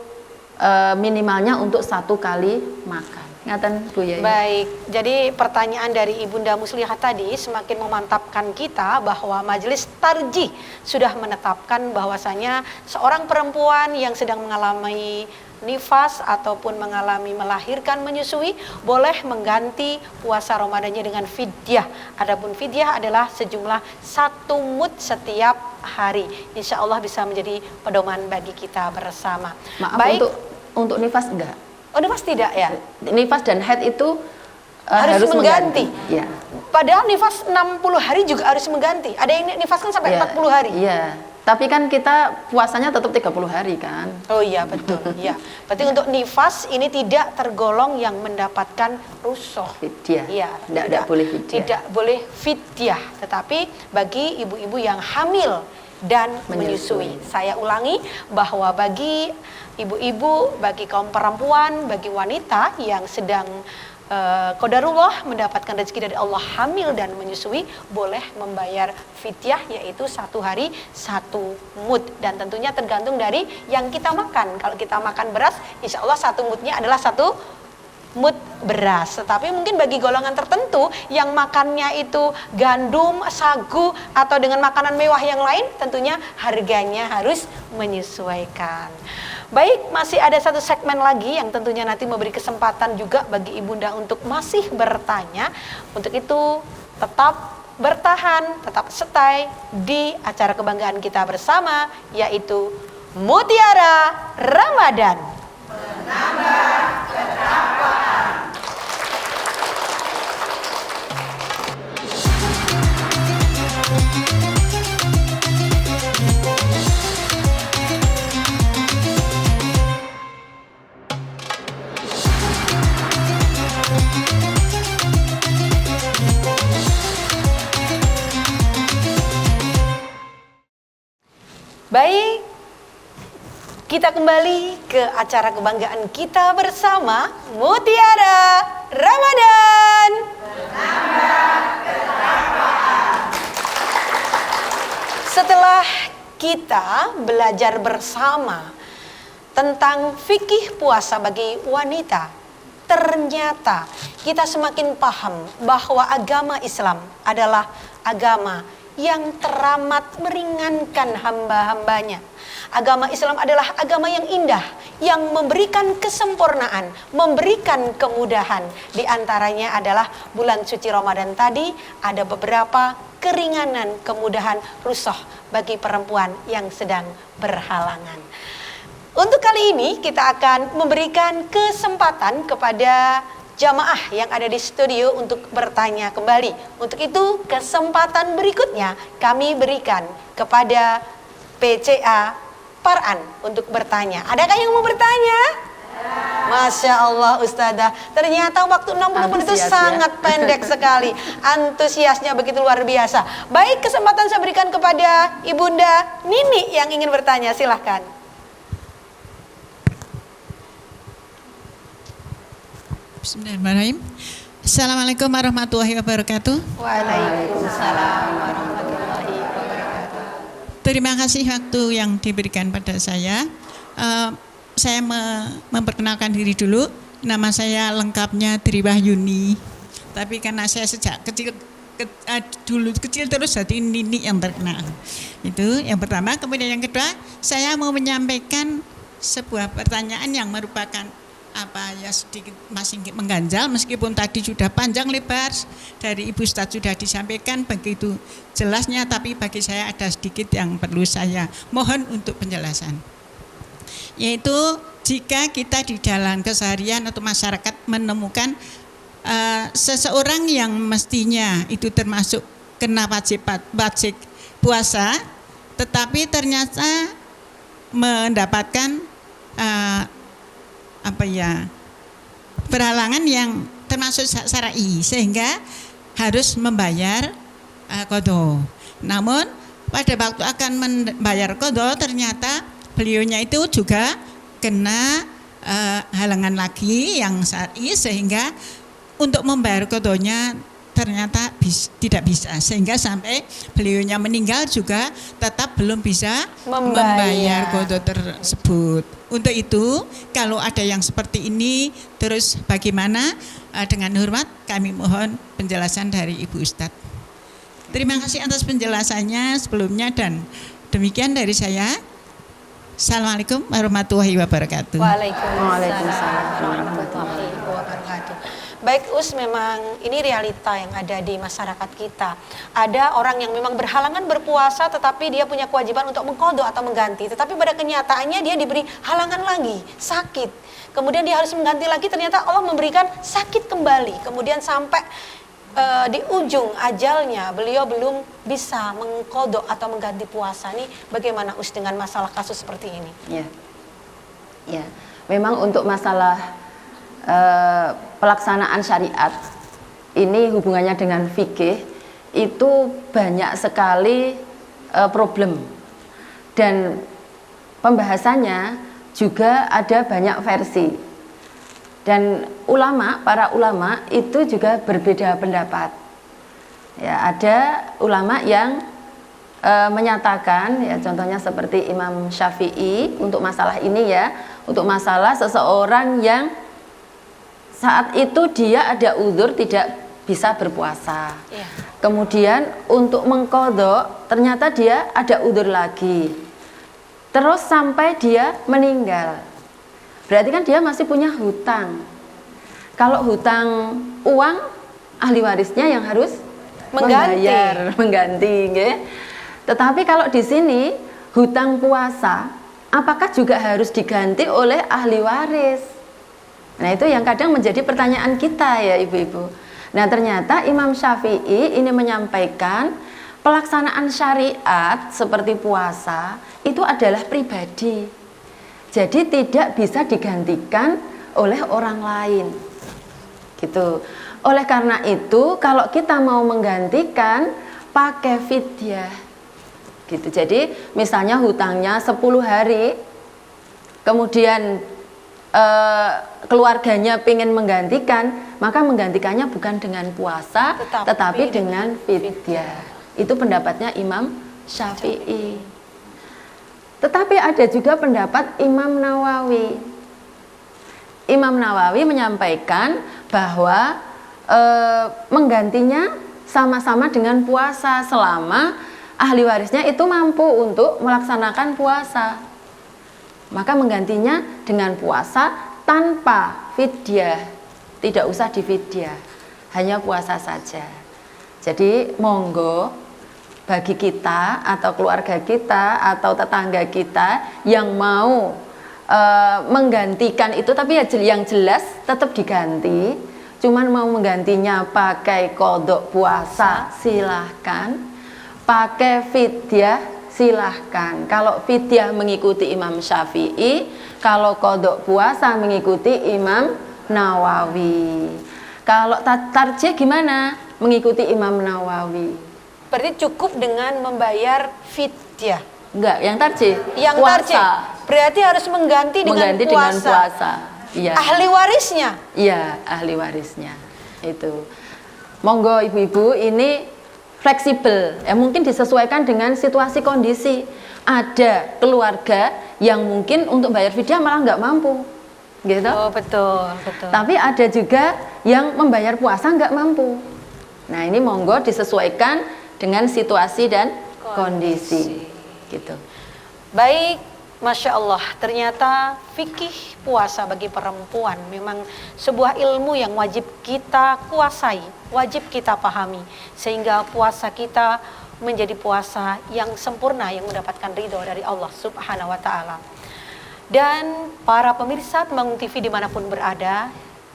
minimalnya untuk 1 kali makan. Ngaten Bu Yai. Baik, jadi pertanyaan dari Ibunda Muslihah tadi semakin memantapkan kita bahwa Majelis Tarjih sudah menetapkan bahwasanya seorang perempuan yang sedang mengalami nifas ataupun mengalami melahirkan, menyusui, boleh mengganti puasa Ramadannya dengan fidyah. Adapun fidyah adalah sejumlah 1 mud setiap hari. Insya Allah bisa menjadi pedoman bagi kita bersama. Maaf, baik, untuk nifas enggak? oh nifas tidak ya? Nifas dan haid itu harus mengganti. Ya. Padahal nifas 60 hari juga harus mengganti. Ada yang nifas kan sampai 40 hari. Iya. Tapi kan kita puasanya tetap 30 hari kan. Oh iya betul. Iya. Berarti untuk nifas ini tidak tergolong yang mendapatkan rusuh. Fidyah. Iya. Tidak boleh fidyah. Tidak boleh fidyah. Tetapi bagi ibu-ibu yang hamil dan menyusui. Saya ulangi bahwa bagi ibu-ibu, bagi kaum perempuan, bagi wanita yang sedang qadarullah mendapatkan rezeki dari Allah hamil dan menyusui, boleh membayar fidyah, yaitu 1 hari 1 mud, dan tentunya tergantung dari yang kita makan. Kalau kita makan beras, insya Allah 1 mudnya adalah 1 mud beras. Tetapi mungkin bagi golongan tertentu yang makannya itu gandum, sagu, atau dengan makanan mewah yang lain, tentunya harganya harus menyesuaikan. Baik, masih ada 1 segmen lagi yang tentunya nanti memberi kesempatan juga bagi ibunda untuk masih bertanya. Untuk itu tetap bertahan, tetap stay di acara kebanggaan kita bersama, yaitu Mutiara Ramadan. Menambah ketakwaan. Baik, kita kembali ke acara kebanggaan kita bersama, Mutiara Ramadan. Setelah kita belajar bersama tentang fikih puasa bagi wanita, ternyata kita semakin paham bahwa agama Islam adalah agama yang teramat meringankan hamba-hambanya. Agama Islam adalah agama yang indah, yang memberikan kesempurnaan, memberikan kemudahan. Di antaranya adalah bulan suci Ramadan tadi, ada beberapa keringanan, kemudahan rusuh bagi perempuan yang sedang berhalangan. Untuk kali ini kita akan memberikan kesempatan kepada jamaah yang ada di studio untuk bertanya kembali. Untuk itu kesempatan berikutnya kami berikan kepada PCA Paran untuk bertanya. Adakah yang mau bertanya? Masya Allah Ustazah, ternyata waktu 60 menit itu sangat pendek sekali. Antusiasnya begitu luar biasa. Baik, kesempatan saya berikan kepada Ibunda Nini yang ingin bertanya, silahkan. Bismillahirrahmanirrahim. Assalamualaikum warahmatullahi wabarakatuh. Waalaikumsalam warahmatullahi wabarakatuh. Terima kasih waktu yang diberikan pada saya. Saya memperkenalkan diri dulu. Nama saya lengkapnya Dri Wahyuni. Tapi karena saya sejak kecil dulu kecil terus jadi nini yang terkenal. Itu yang pertama. Kemudian yang kedua, saya mau menyampaikan sebuah pertanyaan yang merupakan sedikit masih mengganjal, meskipun tadi sudah panjang lebar dari Ibu Ustadz sudah disampaikan begitu jelasnya, tapi bagi saya ada sedikit yang perlu saya mohon untuk penjelasan. Yaitu jika kita di dalam keseharian atau masyarakat menemukan seseorang yang mestinya itu termasuk kena wajib puasa, tetapi ternyata mendapatkan perhalangan yang termasuk syar'i sehingga harus membayar qadha. Namun pada waktu akan membayar qadha ternyata beliaunya itu juga kena halangan lagi yang syar'i sehingga untuk membayar qadhanya ternyata tidak bisa, sehingga sampai beliaunya meninggal juga tetap belum bisa membayar qadha tersebut. Untuk itu kalau ada yang seperti ini terus bagaimana, dengan hormat kami mohon penjelasan dari Ibu Ustadz. Terima kasih atas penjelasannya sebelumnya dan demikian dari saya. Assalamualaikum warahmatullahi wabarakatuh. Waalaikumsalam warahmatullahi wabarakatuh. Baik Us, memang ini realita yang ada di masyarakat kita. Ada orang yang memang berhalangan berpuasa tetapi dia punya kewajiban untuk mengqadha atau mengganti. Tetapi pada kenyataannya dia diberi halangan lagi, sakit. Kemudian dia harus mengganti lagi, ternyata Allah memberikan sakit kembali. Kemudian sampai di ujung ajalnya beliau belum bisa mengqadha atau mengganti puasa. Nih bagaimana Us dengan masalah kasus seperti ini? Ya, memang untuk masalah pelaksanaan syariat ini hubungannya dengan fikih itu banyak sekali problem dan pembahasannya juga ada banyak versi dan para ulama itu juga berbeda pendapat. Ya, ada ulama yang menyatakan, ya contohnya seperti Imam Syafi'i untuk masalah ini ya, untuk masalah seseorang yang saat itu dia ada uzur tidak bisa berpuasa. Ya. Kemudian untuk mengqadha ternyata dia ada uzur lagi. Terus sampai dia meninggal. Berarti kan dia masih punya hutang. Kalau hutang uang, ahli warisnya yang harus mengganti, nggih. Tetapi kalau di sini hutang puasa, apakah juga harus diganti oleh ahli waris? Nah itu yang kadang menjadi pertanyaan kita ya ibu-ibu. Nah ternyata Imam Syafi'i ini menyampaikan pelaksanaan syariat seperti puasa itu adalah pribadi. Jadi tidak bisa digantikan oleh orang lain. Gitu. Oleh karena itu kalau kita mau menggantikan pakai fidyah. Gitu. Jadi misalnya hutangnya 10 hari, kemudian keluarganya ingin menggantikan, maka menggantikannya bukan dengan puasa tetapi dengan fidyah. Itu pendapatnya Imam Syafi'i. Tetapi ada juga pendapat Imam Nawawi. Imam Nawawi menyampaikan bahwa menggantinya sama-sama dengan puasa selama ahli warisnya itu mampu untuk melaksanakan puasa. Maka menggantinya dengan puasa tanpa fidyah, tidak usah difidyah, hanya puasa saja. Jadi monggo bagi kita atau keluarga kita atau tetangga kita yang mau menggantikan itu, tapi yang jelas tetap diganti. Cuman mau menggantinya pakai qadha puasa silahkan, pakai fidyah silahkan. Kalau fidyah mengikuti Imam Syafi'i, kalau qadha puasa mengikuti Imam Nawawi. Kalau tarjih gimana? Mengikuti Imam Nawawi. Berarti cukup dengan membayar fidyah. Enggak, yang tarjih. Yang puasa. tarjih berarti harus mengganti dengan puasa. Iya. Ahli warisnya? Iya, ahli warisnya. Itu. Monggo ibu-ibu ini fleksibel, ya mungkin disesuaikan dengan situasi kondisi. Ada keluarga yang mungkin untuk bayar fidyah malah nggak mampu, gitu. Oh betul. Tapi ada juga yang membayar puasa nggak mampu, Nah, ini monggo disesuaikan dengan situasi dan kondisi. Gitu. Baik, Masya Allah, ternyata fikih puasa bagi perempuan memang sebuah ilmu yang wajib kita kuasai, wajib kita pahami, sehingga puasa kita menjadi puasa yang sempurna, yang mendapatkan ridho dari Allah Subhanahu wa Ta'ala. Dan para pemirsa Temanggung TV dimanapun berada,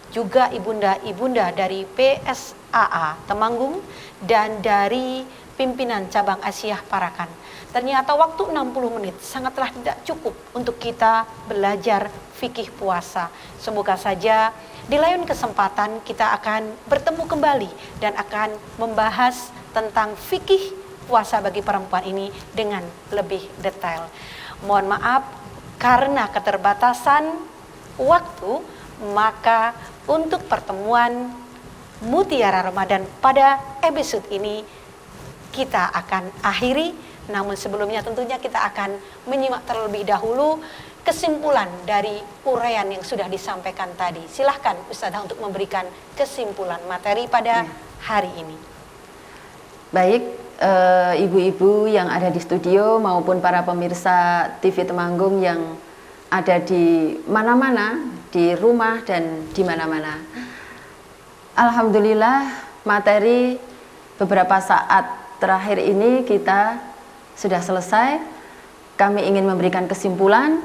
juga ibunda-ibunda dari PSAA Temanggung dan dari pimpinan cabang Aisyah Parakan. Ternyata waktu 60 menit sangatlah tidak cukup untuk kita belajar fikih puasa. Semoga saja di lain kesempatan kita akan bertemu kembali dan akan membahas tentang fikih puasa bagi perempuan ini dengan lebih detail. Mohon maaf karena keterbatasan waktu, maka untuk pertemuan Mutiara Ramadan pada episode ini kita akan akhiri. Namun sebelumnya tentunya kita akan menyimak terlebih dahulu kesimpulan dari uraian yang sudah disampaikan tadi. Silahkan Ustazah untuk memberikan kesimpulan materi pada hari ini. Baik, ibu-ibu yang ada di studio maupun para pemirsa TV Temanggung yang ada di mana-mana, di rumah dan di mana-mana. Alhamdulillah, materi beberapa saat terakhir ini kita sudah selesai. Kami ingin memberikan kesimpulan,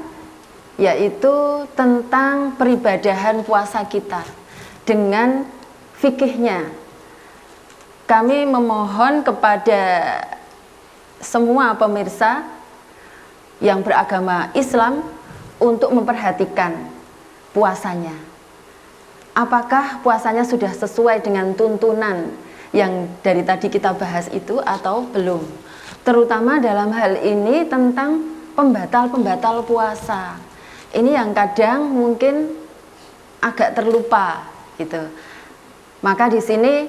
yaitu tentang peribadahan puasa kita dengan fikihnya. Kami memohon kepada semua pemirsa yang beragama Islam untuk memperhatikan puasanya. Apakah puasanya sudah sesuai dengan tuntunan yang dari tadi kita bahas itu atau belum? Terutama dalam hal ini tentang pembatal-pembatal puasa. Ini yang kadang mungkin agak terlupa gitu. Maka di sini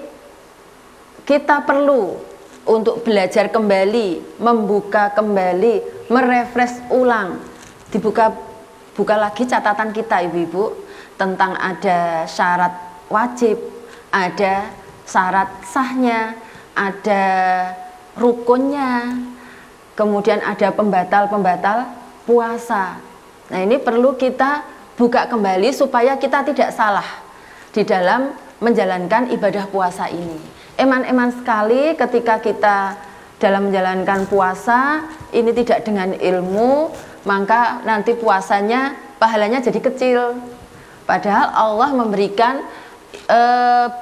kita perlu untuk belajar kembali, membuka kembali, merefresh ulang, buka lagi catatan kita ibu-ibu tentang ada syarat wajib, ada syarat sahnya, ada rukunnya, kemudian ada pembatal-pembatal puasa. Nah, ini perlu kita buka kembali supaya kita tidak salah di dalam menjalankan ibadah puasa ini. Eman-eman sekali ketika kita dalam menjalankan puasa ini tidak dengan ilmu, maka nanti puasanya pahalanya jadi kecil. Padahal Allah memberikan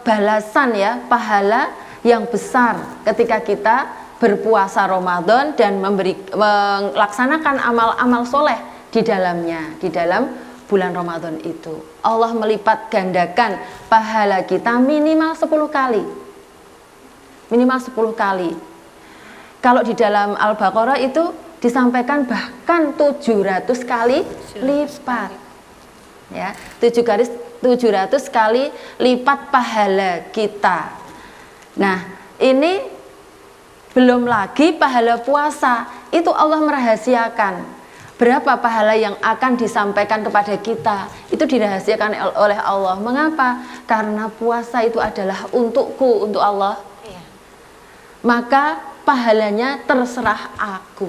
balasan ya, pahala yang besar ketika kita berpuasa Ramadan dan melaksanakan amal-amal soleh di dalamnya, di dalam bulan Ramadan itu. Allah melipat gandakan pahala kita minimal 10 kali. Minimal 10 kali. Kalau di dalam Al-Baqarah itu disampaikan bahkan 700 kali lipat. Ya, 700 kali lipat pahala kita. Nah, ini belum lagi pahala puasa. Itu Allah merahasiakan. Berapa pahala yang akan disampaikan kepada kita, itu dirahasiakan oleh Allah. Mengapa? Karena puasa itu adalah untukku, untuk Allah. Maka pahalanya terserah aku.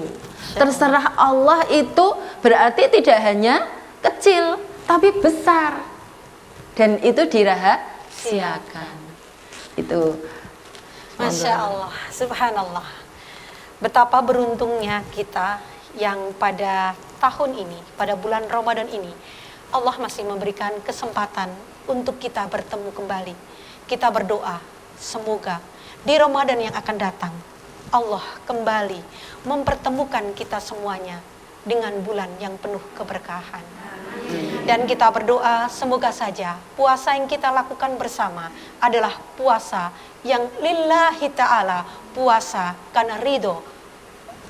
Terserah Allah itu berarti tidak hanya kecil, tapi besar. Dan itu dirahasiakan. Itu. Masya Allah, subhanallah. Betapa beruntungnya kita yang pada tahun ini, pada bulan Ramadan ini, Allah masih memberikan kesempatan untuk kita bertemu kembali. Kita berdoa, semoga di Ramadan yang akan datang, Allah kembali mempertemukan kita semuanya dengan bulan yang penuh keberkahan. Dan kita berdoa, semoga saja puasa yang kita lakukan bersama adalah puasa yang lillahi ta'ala, puasa karena ridho,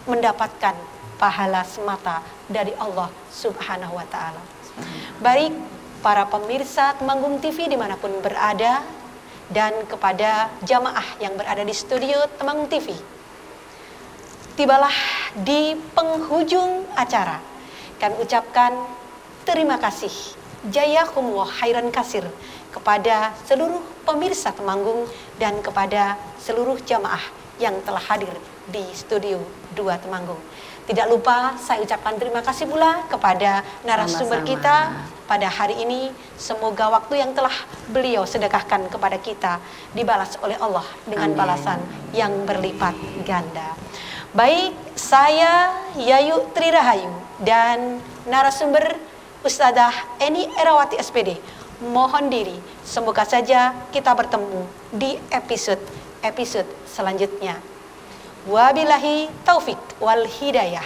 mendapatkan pahala semata dari Allah Subhanahu wa Ta'ala. Baik para pemirsa Temanggung TV dimanapun berada, dan kepada jamaah yang berada di studio Temanggung TV, tibalah di penghujung acara. Kami ucapkan terima kasih jayakumullah khairan kasir kepada seluruh pemirsa Temanggung dan kepada seluruh jamaah yang telah hadir di Studio 2 Temanggung. Tidak lupa saya ucapkan terima kasih pula kepada narasumber Sama-sama. kita pada hari ini. Semoga waktu yang telah beliau sedekahkan kepada kita dibalas oleh Allah dengan Amin. balasan yang berlipat ganda. Baik, saya Yayu Trirahayu dan narasumber Ustadzah Eni Erawati SPD mohon diri. Semoga saja kita bertemu di episode selanjutnya. Wabillahi taufik wal hidayah.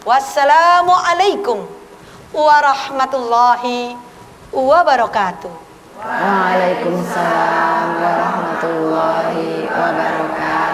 Wassalamualaikum warahmatullahi wabarakatuh. Waalaikumsalam warahmatullahi wabarakatuh.